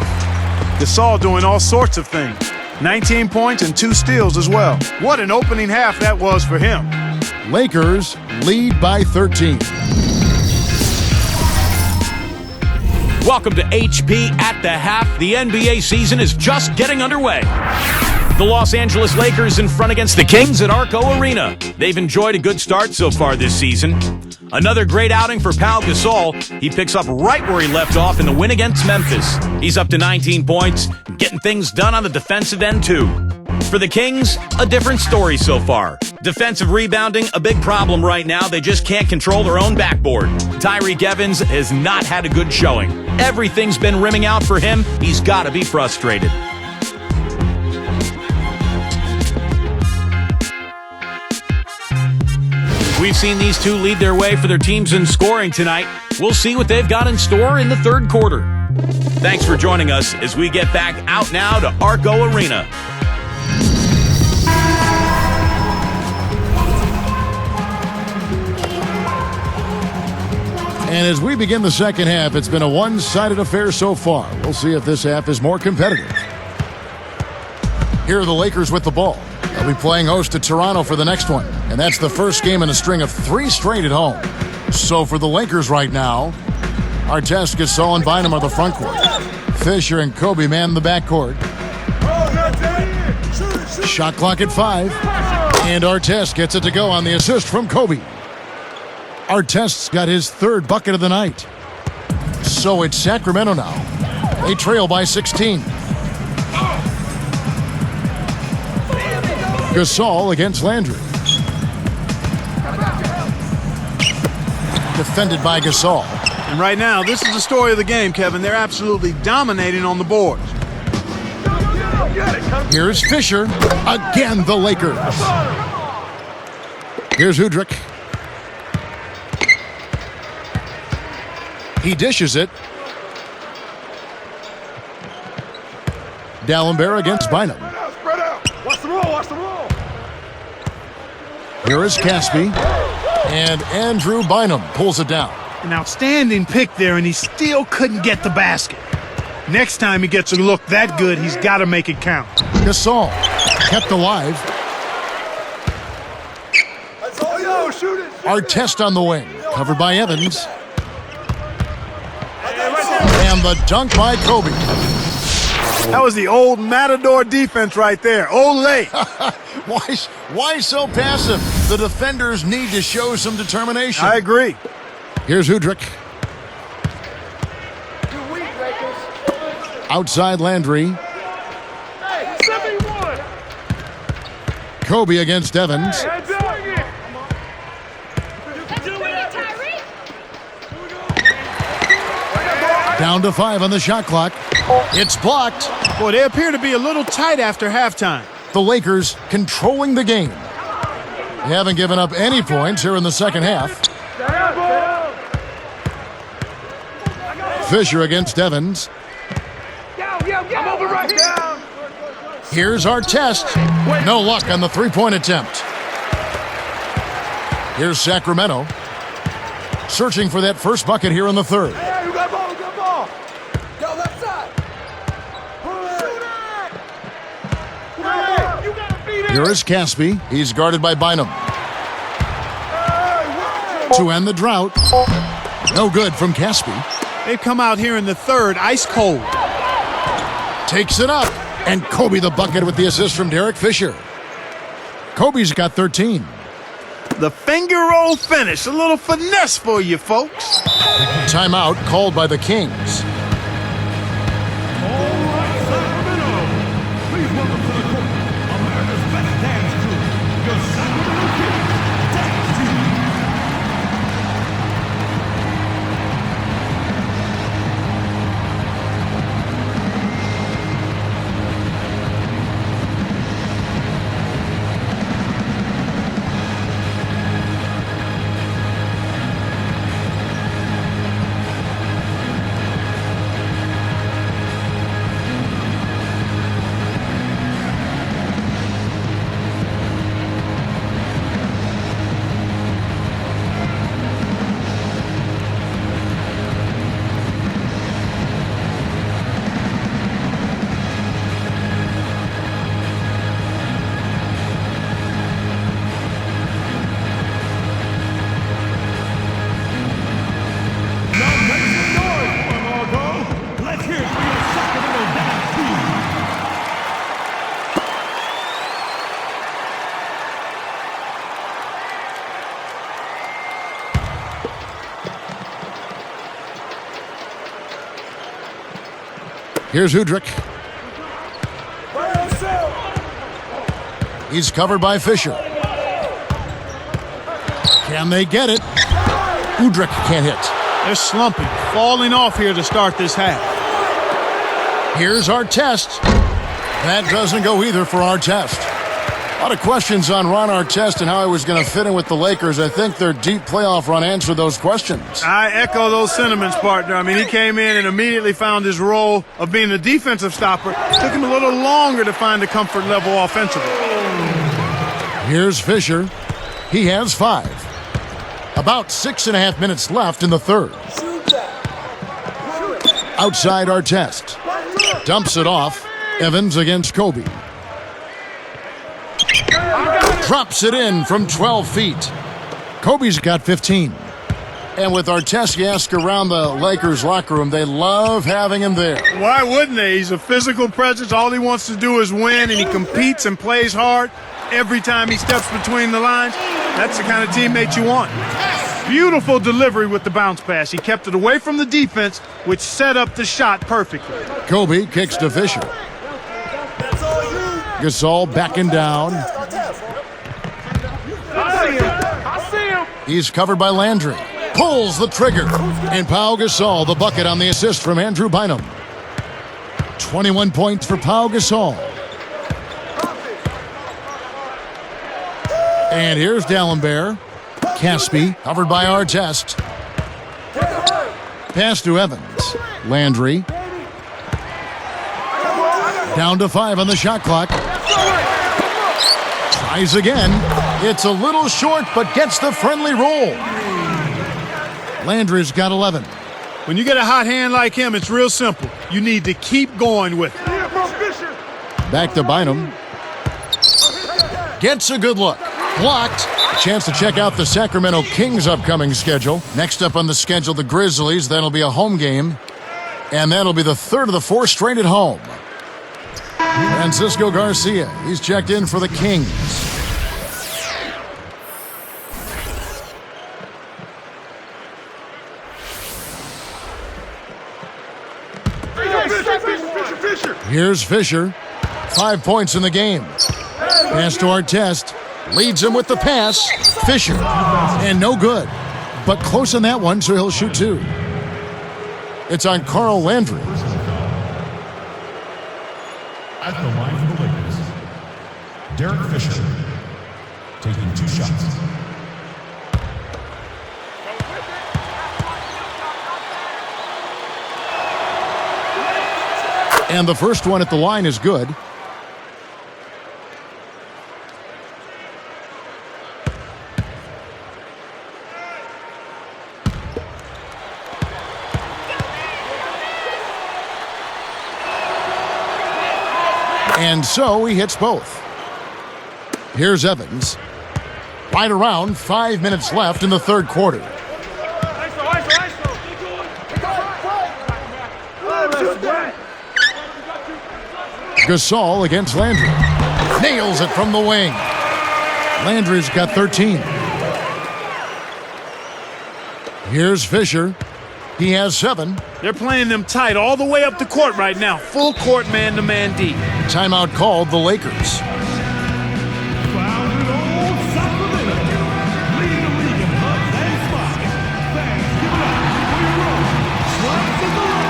Gasol doing all sorts of things. 19 points and 2 steals as well. What an opening half that was for him. Lakers lead by 13. Welcome to HP at the half. The NBA season is just getting underway. The Los Angeles Lakers in front against the Kings at Arco Arena. They've enjoyed a good start so far this season. Another great outing for Pau Gasol. He picks up right where he left off in the win against Memphis. He's up to 19 points, getting things done on the defensive end too. For the Kings, a different story so far. Defensive rebounding, a big problem right now. They just can't control their own backboard. Tyreke Evans has not had a good showing. Everything's been rimming out for him. He's got to be frustrated. We've seen these two lead their way for their teams in scoring tonight. We'll see what they've got in store in the third quarter. Thanks for joining us as we get back out now to Arco Arena. And as we begin the second half, it's been a one-sided affair so far. We'll see if this half is more competitive. Here are the Lakers with the ball. They'll be playing host to Toronto for the next one. And that's the first game in a string of 3 straight at home. So for the Lakers right now, Artest, Gasol, and Bynum are the front court. Fisher and Kobe man the backcourt. Shot clock at 5. And Artest gets it to go on the assist from Kobe. Artest's got his 3rd bucket of the night. So it's Sacramento now. They trail by 16. Gasol against Landry. Defended by Gasol. And right now, this is the story of the game, Kevin. They're absolutely dominating on the boards. Here's Fisher. Again, the Lakers. Here's Udrich. He dishes it. Gallimbere against Bynum. Watch the roll, watch the roll. Here is Caspi. And Andrew Bynum pulls it down. An outstanding pick there, and he still couldn't get the basket. Next time he gets a look that good, he's got to make it count. Gasol kept alive. Artest on the wing, covered by Evans. And the dunk by Kobe. That was the old Matador defense right there. Olay. Why so passive? The defenders need to show some determination. I agree. Here's Udrich. Outside Landry. Kobe against Evans. Down to 5 on the shot clock. It's blocked. Boy, they appear to be a little tight after halftime. The Lakers controlling the game. They haven't given up any points here in the second half. Fisher against Evans. I'm over right here. Here's our test. No luck on the three-point attempt. Here's Sacramento. Searching for that first bucket here in the third. Hey, you got ball, you got ball. Yo, left side. Shoot it. You gotta beat it. Here is Caspi. He's guarded by Bynum. To end the drought. No good from Caspi. They've come out here in the third, ice cold. Takes it up. And Kobe the bucket with the assist from Derek Fisher. Kobe's got 13. The finger roll finish. A little finesse for you folks. Timeout called by the Kings. All right, Sacramento. Please welcome to the court America's best dance crew, your Sacramento Kings dance team. Here's Udrich. He's covered by Fisher. Can they get it? Udrich can't hit. They're slumping, falling off here to start this half. Here's our test. That doesn't go either for our test. A lot of questions on Ron Artest and how he was going to fit in with the Lakers. I think their deep playoff run answered those questions. I echo those sentiments, partner. I mean, he came in and immediately found his role of being a defensive stopper. Took him a little longer to find a comfort level offensively. Here's Fisher. He has 5. About 6.5 minutes left in the third. Outside Artest. Dumps it off. Evans against Kobe. Drops it in from 12 feet. Kobe's got 15. And with Artest, you ask around the Lakers locker room, they love having him there. Why wouldn't they? He's a physical presence. All he wants to do is win, and he competes and plays hard every time he steps between the lines. That's the kind of teammate you want. Beautiful delivery with the bounce pass. He kept it away from the defense, which set up the shot perfectly. Kobe kicks to Fisher. Gasol backing down. I see him. He's covered by Landry. Pulls the trigger. And Pau Gasol, the bucket on the assist from Andrew Bynum. 21 points for Pau Gasol. And here's Dallenberg. Caspi, covered by Artest. Pass to Evans. Landry. Down to 5 on the shot clock. Tries again. It's a little short, but gets the friendly roll. Landry's got 11. When you get a hot hand like him, it's real simple. You need to keep going with it. Back to Bynum. Gets a good look. Blocked. A chance to check out the Sacramento Kings' upcoming schedule. Next up on the schedule, the Grizzlies. That'll be a home game. And that'll be the third of the 4 straight at home. Francisco Garcia. He's checked in for the Kings. Here's Fisher. 5 points in the game. Pass to Artest. Leads him with the pass. Fisher. And no good. But close on that one, so he'll shoot 2. It's on Carl Landry. At the line for the Lakers, Derek Fisher. taking 2 shots. And the first one at the line is good. And so he hits both. Here's Evans. Right around 5 minutes left in the third quarter. Gasol against Landry. Nails it from the wing. Landry's got 13. Here's Fisher. He has 7. They're playing them tight all the way up the court right now. Full court man-to-man D. Timeout called the Lakers. Found in old Sacramento. Leading the league in hugs and smiles. Fans, give it up for your road. Slugs in the road.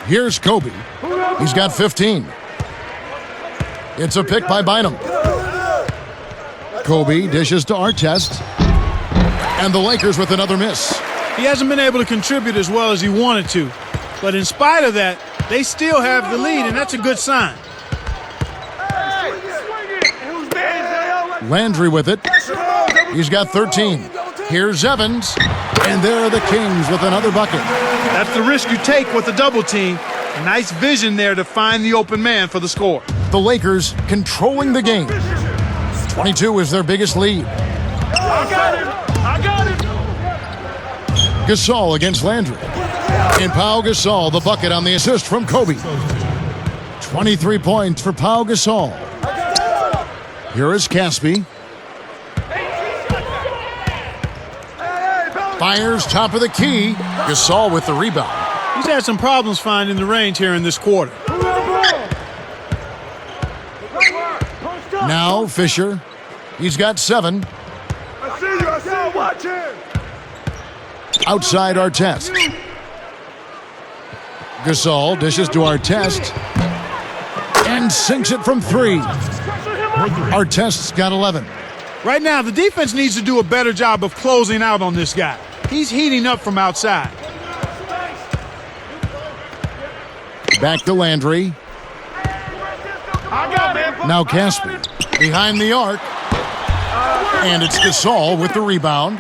Here's Kobe. He's got 15. It's a pick by Bynum. Kobe dishes to Artest. And the Lakers with another miss. He hasn't been able to contribute as well as he wanted to. But in spite of that, they still have the lead, and that's a good sign. Landry with it. He's got 13. Here's Evans. And there are the Kings with another bucket. That's the risk you take with a double team. Nice vision there to find the open man for the score. The Lakers controlling the game. 22 is their biggest lead. I got him. Gasol against Landry. And Pau Gasol, the bucket on the assist from Kobe. 23 points for Pau Gasol. Here is Caspi. Fires top of the key. Gasol with the rebound. He's had some problems finding the range here in this quarter. Now Fisher. He's got 7. I see you. Watch him. Outside Artest. Gasol dishes to Artest. And sinks it from 3. Artest's got 11. Right now, the defense needs to do a better job of closing out on this guy. He's heating up from outside. Back to Landry. Now Caspi. Behind the arc. And it's Gasol with the rebound.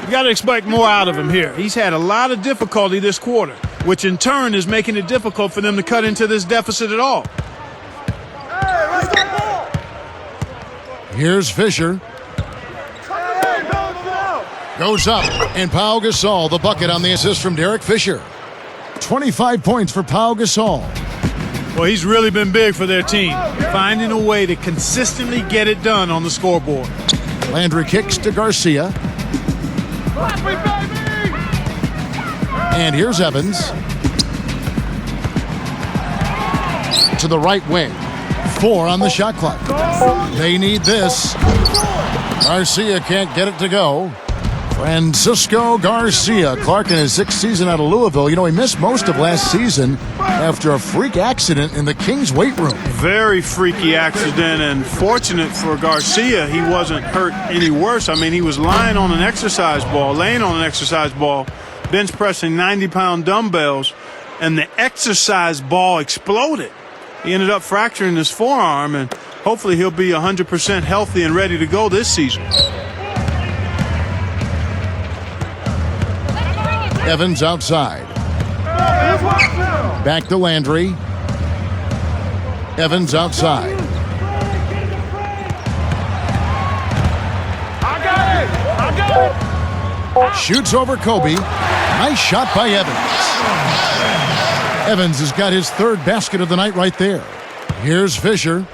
You got to expect more out of him here. He's had a lot of difficulty this quarter, which in turn is making it difficult for them to cut into this deficit at all. Here's Fisher. Goes up, and Pau Gasol, the bucket on the assist from Derek Fisher. 25 points for Pau Gasol. Well, he's really been big for their team, finding a way to consistently get it done on the scoreboard. Landry kicks to Garcia. And here's Evans. To the right wing. 4 on the shot clock. They need this. Garcia can't get it to go. Francisco Garcia, Clark in his 6th season out of Louisville. You know, he missed most of last season after a freak accident in the Kings weight room. Very freaky accident, and fortunate for Garcia, he wasn't hurt any worse. I mean, he was laying on an exercise ball, bench pressing 90-pound dumbbells, and the exercise ball exploded. He ended up fracturing his forearm, and hopefully he'll be 100% healthy and ready to go this season. Evans outside. Back to Landry. Evans outside. Shoots over Kobe. Nice shot by Evans. Evans has got his third basket of the night right there. Here's Fisher.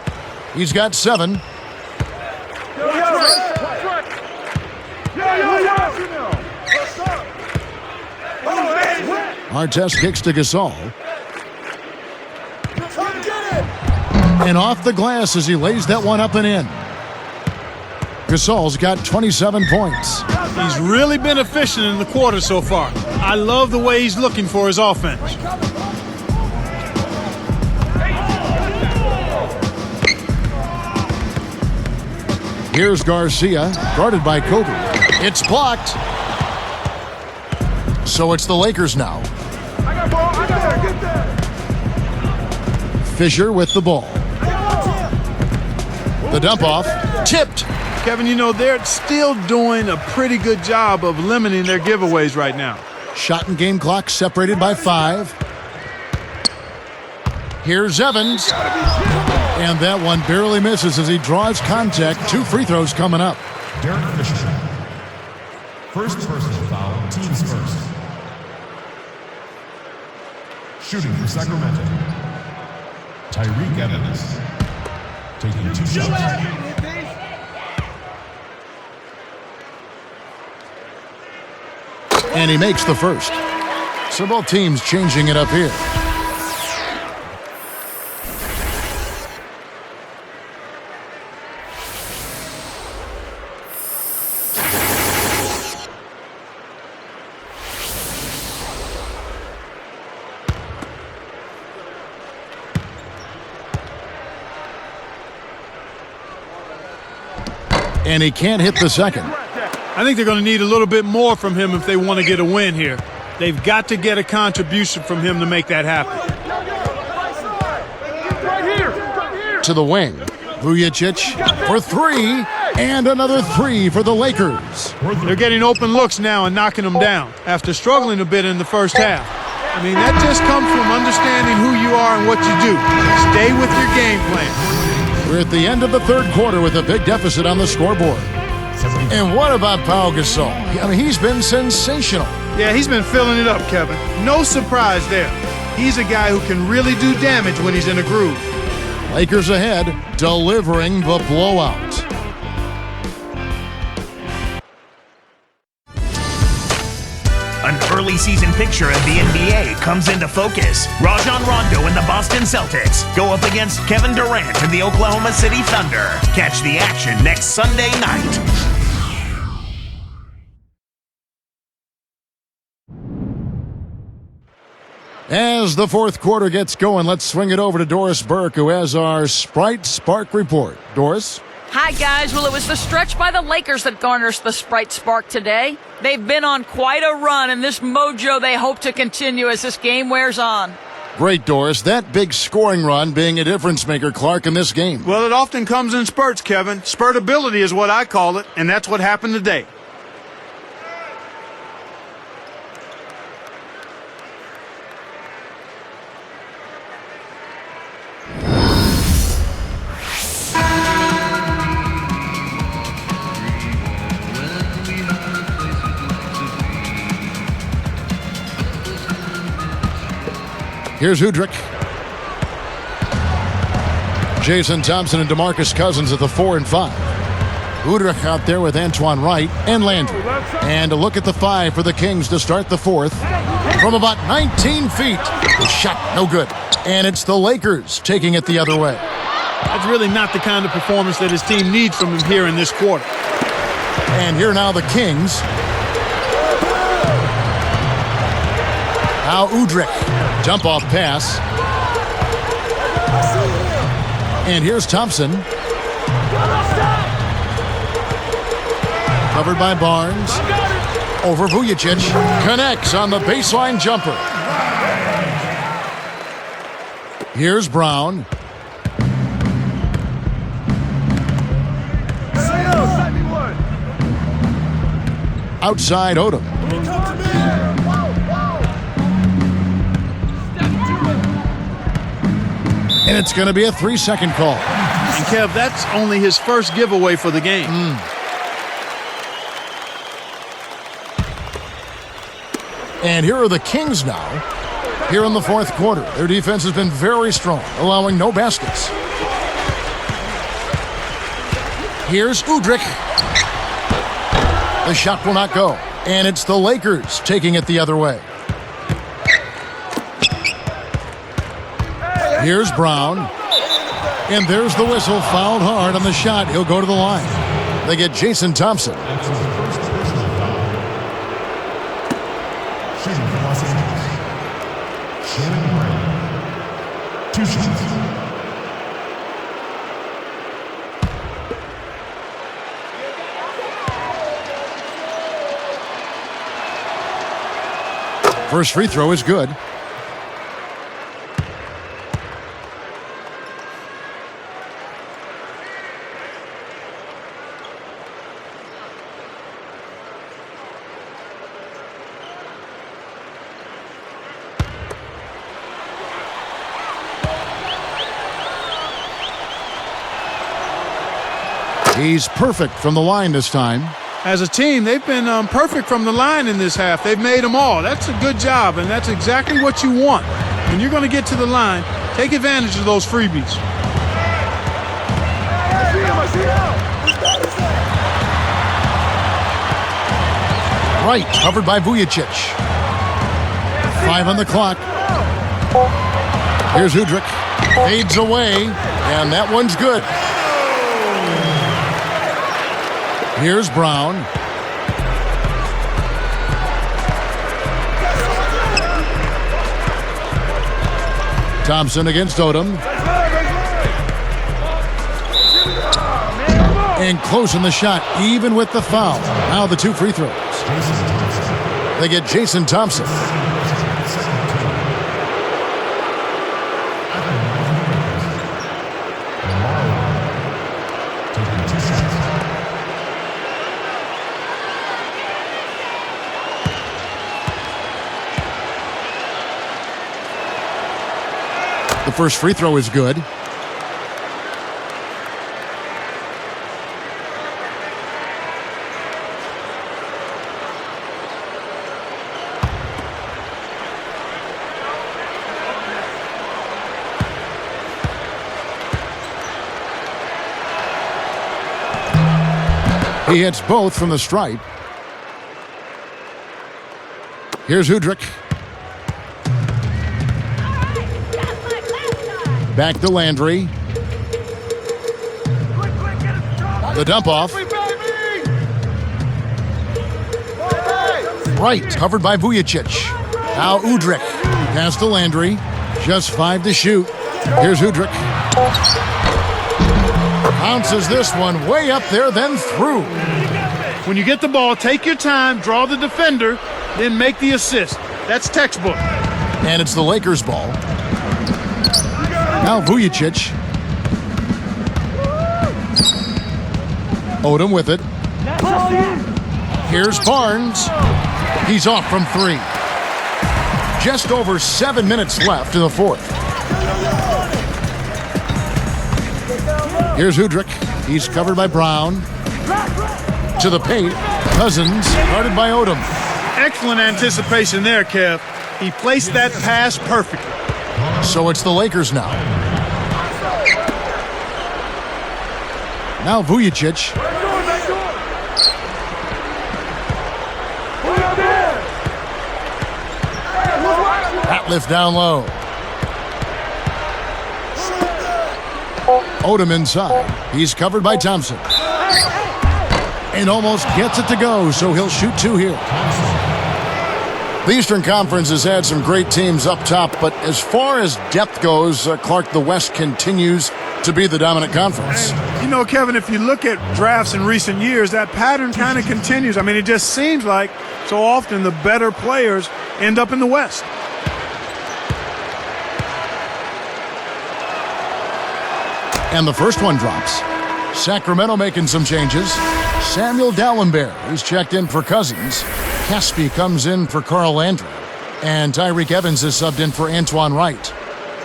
He's got 7. Artest kicks to Gasol. And off the glass as he lays that one up and in. Gasol's got 27 points. He's really been efficient in the quarter so far. I love the way he's looking for his offense. Here's Garcia, guarded by Kobe. It's blocked. So it's the Lakers now. Fisher with the ball. The dump off. Tipped. Kevin, you know, they're still doing a pretty good job of limiting their giveaways right now. Shot and game clock separated by 5. Here's Evans. And that one barely misses as he draws contact. 2 free throws coming up. Derek Fisher. First personal foul, teams first. Shooting for Sacramento. Tyreek Evans. Taking 2 shots. And he makes the first. So both teams changing it up here. And he can't hit the second. I think they're going to need a little bit more from him if they want to get a win here. They've got to get a contribution from him to make that happen. To the wing. Vujicic for 3. And another 3 for the Lakers. They're getting open looks now and knocking them down after struggling a bit in the first half. I mean, that just comes from understanding who you are and what you do. Stay with your game plan. We're at the end of the third quarter with a big deficit on the scoreboard. And what about Pau Gasol? I mean, he's been sensational. Yeah, he's been filling it up, Kevin. No surprise there. He's a guy who can really do damage when he's in a groove. Lakers ahead, delivering the blowout. An early season picture of the NBA comes into focus. Rajon Rondo and the Boston Celtics go up against Kevin Durant and the Oklahoma City Thunder. Catch the action next Sunday night. As the fourth quarter gets going, let's swing it over to Doris Burke, who has our Sprite Spark report. Doris? Hi, guys. Well, it was the stretch by the Lakers that garners the Sprite Spark today. They've been on quite a run, and this mojo they hope to continue as this game wears on. Great, Doris. That big scoring run being a difference maker, Clark, in this game. Well, it often comes in spurts, Kevin. Spurtability is what I call it, and that's what happened today. Here's Udrich. Jason Thompson and DeMarcus Cousins at the 4 and 5. Udrich out there with Antoine Wright and Landry. And a look at the 5 for the Kings to start the fourth. From about 19 feet. The shot no good. And it's the Lakers taking it the other way. That's really not the kind of performance that his team needs from him here in this quarter. And here now the Kings. Now Udrich. Jump off pass. And here's Thompson. Covered by Barnes. Over Vujicic. Connects on the baseline jumper. Here's Brown. Set me one. Outside Odom. And it's going to be a 3-second call. And Kev, that's only his first giveaway for the game. And here are the Kings now. Here in the fourth quarter, their defense has been very strong, allowing no baskets. Here's Udrich. The shot will not go. And it's the Lakers taking it the other way. Here's Brown. And there's the whistle, fouled hard on the shot. He'll go to the line. They get Jason Thompson. First free throw is good. He's perfect from the line this time. As a team, they've been perfect from the line in this half. They've made them all. That's a good job, and that's exactly what you want. When you're going to get to the line, take advantage of those freebies. Right, covered by Vujacic. 5 on the clock. Here's Udrich. Fades away, and that one's good. Here's Brown. Thompson against Odom. And close in the shot, even with the foul. Now the 2 free throws. They get Jason Thompson. The first free throw is good. He hits both from the stripe. Here's Udrich. Back to Landry. The dump off. Right, covered by Vujacic. Now Udrich. Pass to Landry. Just 5 to shoot. Here's Udrich. Bounces this one way up there, then through. When you get the ball, take your time, draw the defender, then make the assist. That's textbook. And it's the Lakers' ball. Now Vujacic. Odom with it. Here's Barnes. He's off from 3. Just over 7 minutes left in the fourth. Here's Udrich. He's covered by Brown. To the paint. Cousins guarded by Odom. Excellent anticipation there, Kev. He placed that pass perfectly. So it's the Lakers now. Now Vujacic. That lift down low. Odom inside. He's covered by Thompson. And almost gets it to go, so he'll shoot 2 here. The Eastern Conference has had some great teams up top, but as far as depth goes, Clark, the West continues to be the dominant conference. You know, Kevin, if you look at drafts in recent years, that pattern kind of continues. I mean, it just seems like so often the better players end up in the West. And the first one drops. Sacramento making some changes. Samuel Dallenberg is checked in for Cousins. Caspi comes in for Carl Landry. And Tyreek Evans is subbed in for Antoine Wright.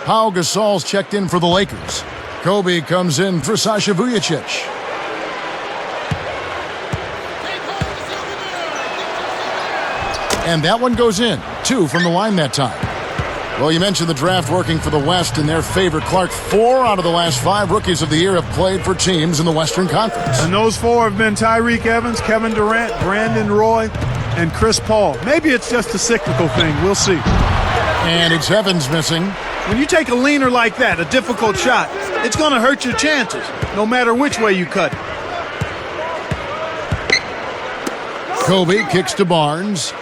Pau Gasol's checked in for the Lakers. Kobe comes in for Sasha Vujacic. And that one goes in. 2 from the line that time. Well, you mentioned the draft working for the West in their favor. Clark, 4 out of the last 5 rookies of the year have played for teams in the Western Conference. And those 4 have been Tyreek Evans, Kevin Durant, Brandon Roy, and Chris Paul. Maybe it's just a cyclical thing. We'll see. And it's Evans missing. When you take a leaner like that, a difficult shot, it's going to hurt your chances, no matter which way you cut it. Kobe kicks to Barnes.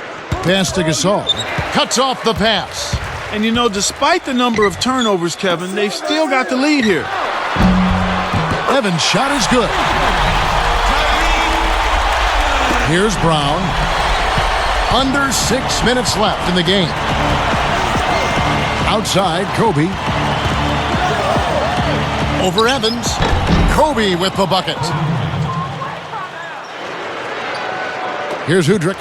Pass to Gasol. Cuts off the pass. And you know, despite the number of turnovers, Kevin, they've still got the lead here. Evans' shot is good. Here's Brown. Under 6 minutes left in the game. Outside, Kobe. Over Evans. Kobe with the bucket. Here's Udrich.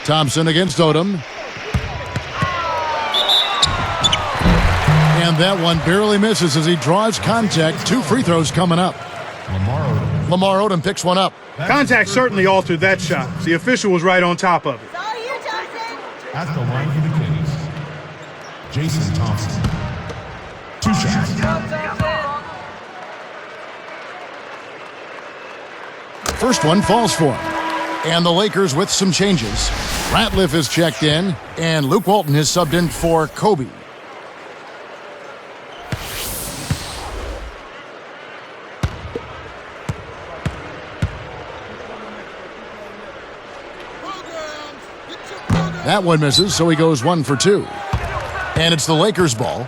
Thompson against Odom. And that one barely misses as he draws contact. 2 free throws coming up. Lamar Odom picks one up. Contact certainly altered that shot. The official was right on top of it. At the line for the Kings, Jason Thompson. 2 shots. First one falls for him. And the Lakers with some changes. Ratliff is checked in, and Luke Walton is subbed in for Kobe. That one misses, so he goes 1 for 2. And it's the Lakers' ball.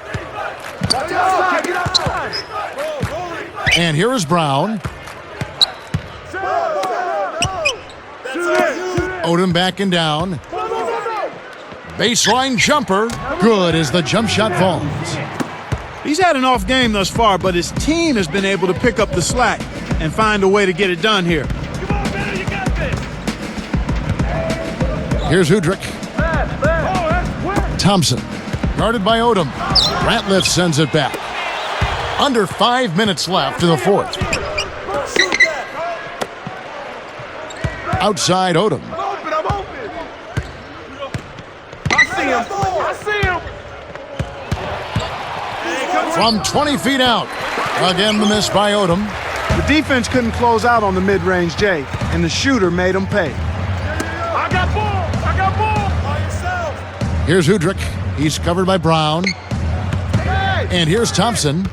And here is Brown. Odom backing down. Baseline jumper. Good as the jump shot falls. He's had an off game thus far, but his team has been able to pick up the slack and find a way to get it done here. Here's Udrich. Thompson. Guarded by Odom. Ratliff sends it back. Under 5 minutes left in the fourth. Outside Odom. I see him. From 20 feet out. Again, the miss by Odom. The defense couldn't close out on the mid-range J, and the shooter made him pay. I got ball. By yourself. Here's Udrich. He's covered by Brown. And here's Thompson.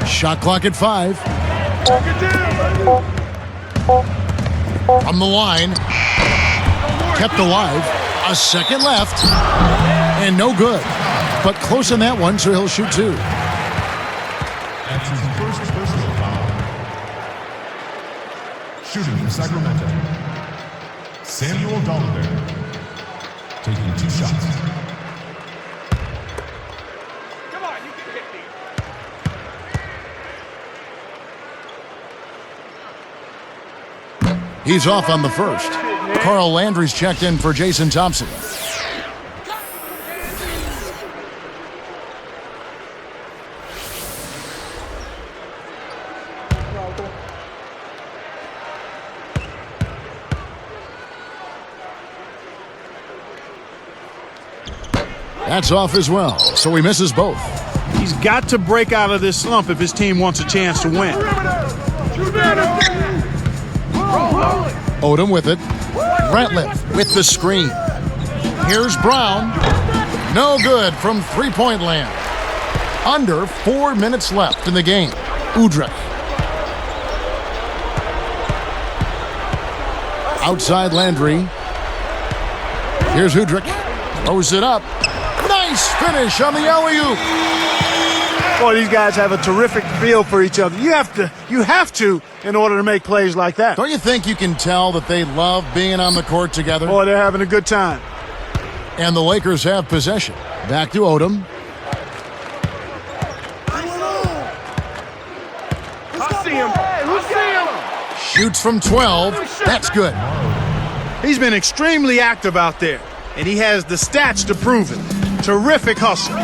Shot clock at 5. From the line. Kept alive. A second left. And no good. But close on that one, so he'll shoot 2. That's his first personal foul. Shooting for Sacramento, Samuel Dallenberg, taking 2 shots. Come on, you can hit me. He's off on the first. Carl Landry's checked in for Jason Thompson. That's off as well, so he misses both. He's got to break out of this slump if his team wants a chance to win. Odom with it. Ratliff with the screen. Here's Brown. No good from three-point land. Under 4 minutes left in the game. Udrich. Outside Landry. Here's Udrich. Throws it up. Nice finish on the alley-oop. Boy, these guys have a terrific feel for each other. You have to in order to make plays like that. Don't you think you can tell that they love being on the court together? Boy, they're having a good time. And the Lakers have possession. Back to Odom. I see him. Shoots from 12. That's good. He's been extremely active out there, and he has the stats to prove it. Terrific hustle.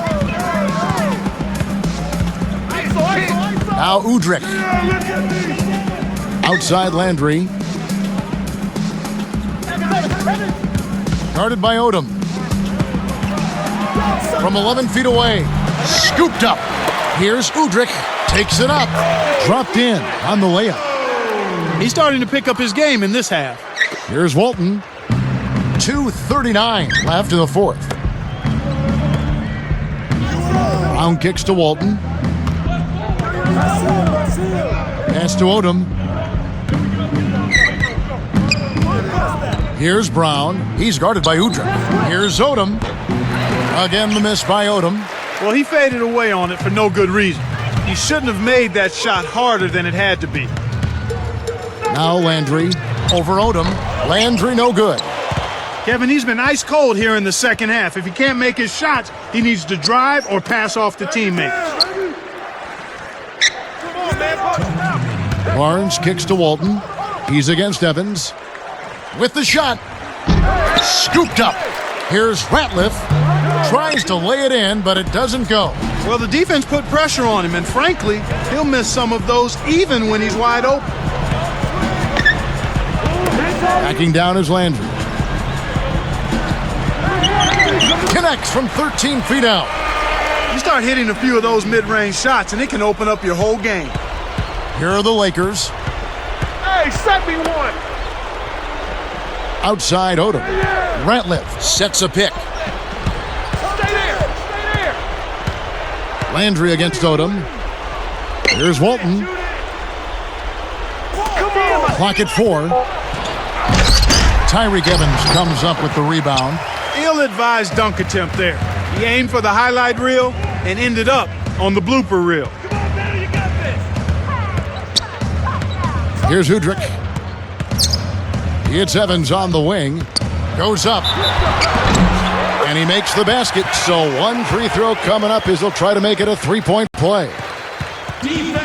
Now Udrih. Outside Landry. Guarded by Odom. From 11 feet away. Scooped up. Here's Udrih. Takes it up. Dropped in on the layup. He's starting to pick up his game in this half. Here's Walton. 2:39 left in the fourth. Brown kicks to Walton. Pass to Odom. Here's Brown. He's guarded by Udrih. Here's Odom. Again, the miss by Odom. Well, he faded away on it for no good reason. He shouldn't have made that shot harder than it had to be. Now Landry over Odom. Landry no good. Kevin, he's been ice cold here in the second half. If he can't make his shots, he needs to drive or pass off the teammate. Barnes kicks to Walton. He's against Evans. With the shot. Scooped up. Here's Ratliff. Tries to lay it in, but it doesn't go. Well, the defense put pressure on him, and frankly, he'll miss some of those even when he's wide open. Backing down is Landry. Connects from 13 feet out. You start hitting a few of those mid-range shots, and it can open up your whole game. Here are the Lakers. Hey, set me one. Outside Odom. Ratliff sets a pick. Stay there. Stay there. Landry against Odom. Here's Walton. Come on. Clock at 4. Tyreek Evans comes up with the rebound. Ill-advised dunk attempt there. He aimed for the highlight reel and ended up on the blooper reel. Come on, man, you got this. Here's Udrih. It's Evans on the wing. Goes up. And he makes the basket. So one free throw coming up as he'll try to make it a three-point play.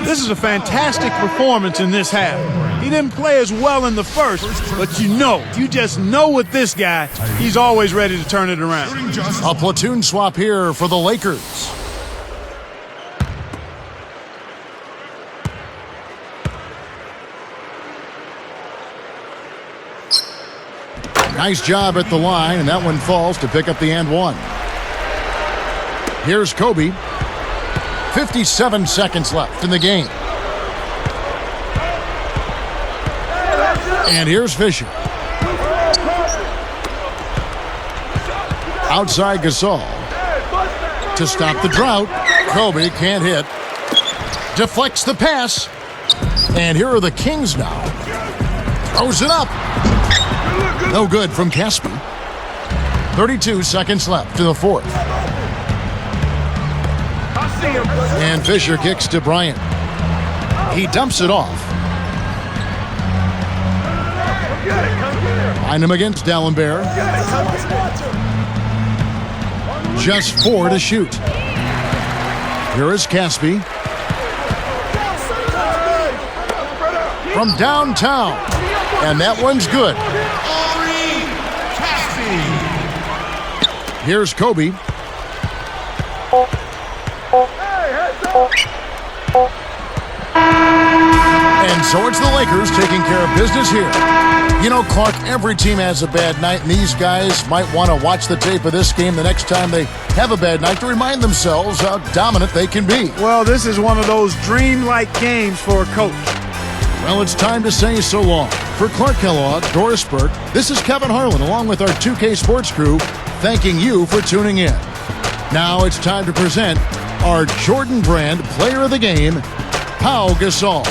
This is a fantastic performance in this half. He didn't play as well in the first, but you just know with this guy, he's always ready to turn it around. A platoon swap here for the Lakers. Nice job at the line, and that one falls to pick up the and one. Here's Kobe. 57 seconds left in the game. And here's Fisher. Outside Gasol. To stop the drought. Kobe can't hit. Deflects the pass. And here are the Kings now. Throws it up. No good from Caspi. 32 seconds left to the fourth. And Fisher kicks to Bryant. He dumps it off. Find him against D'Alembert. Just 4 to shoot. Here is Caspi. From downtown. And that one's good. Here's Kobe. And so it's the Lakers taking care of business here. You know, Clark, every team has a bad night, and these guys might want to watch the tape of this game the next time they have a bad night to remind themselves how dominant they can be. Well, this is one of those dream-like games for a coach. Well, it's time to say so long. For Clark Kellogg, Doris Burke, this is Kevin Harlan along with our 2K Sports crew, thanking you for tuning in. Now it's time to present our Jordan Brand Player of the Game, Pau Gasol.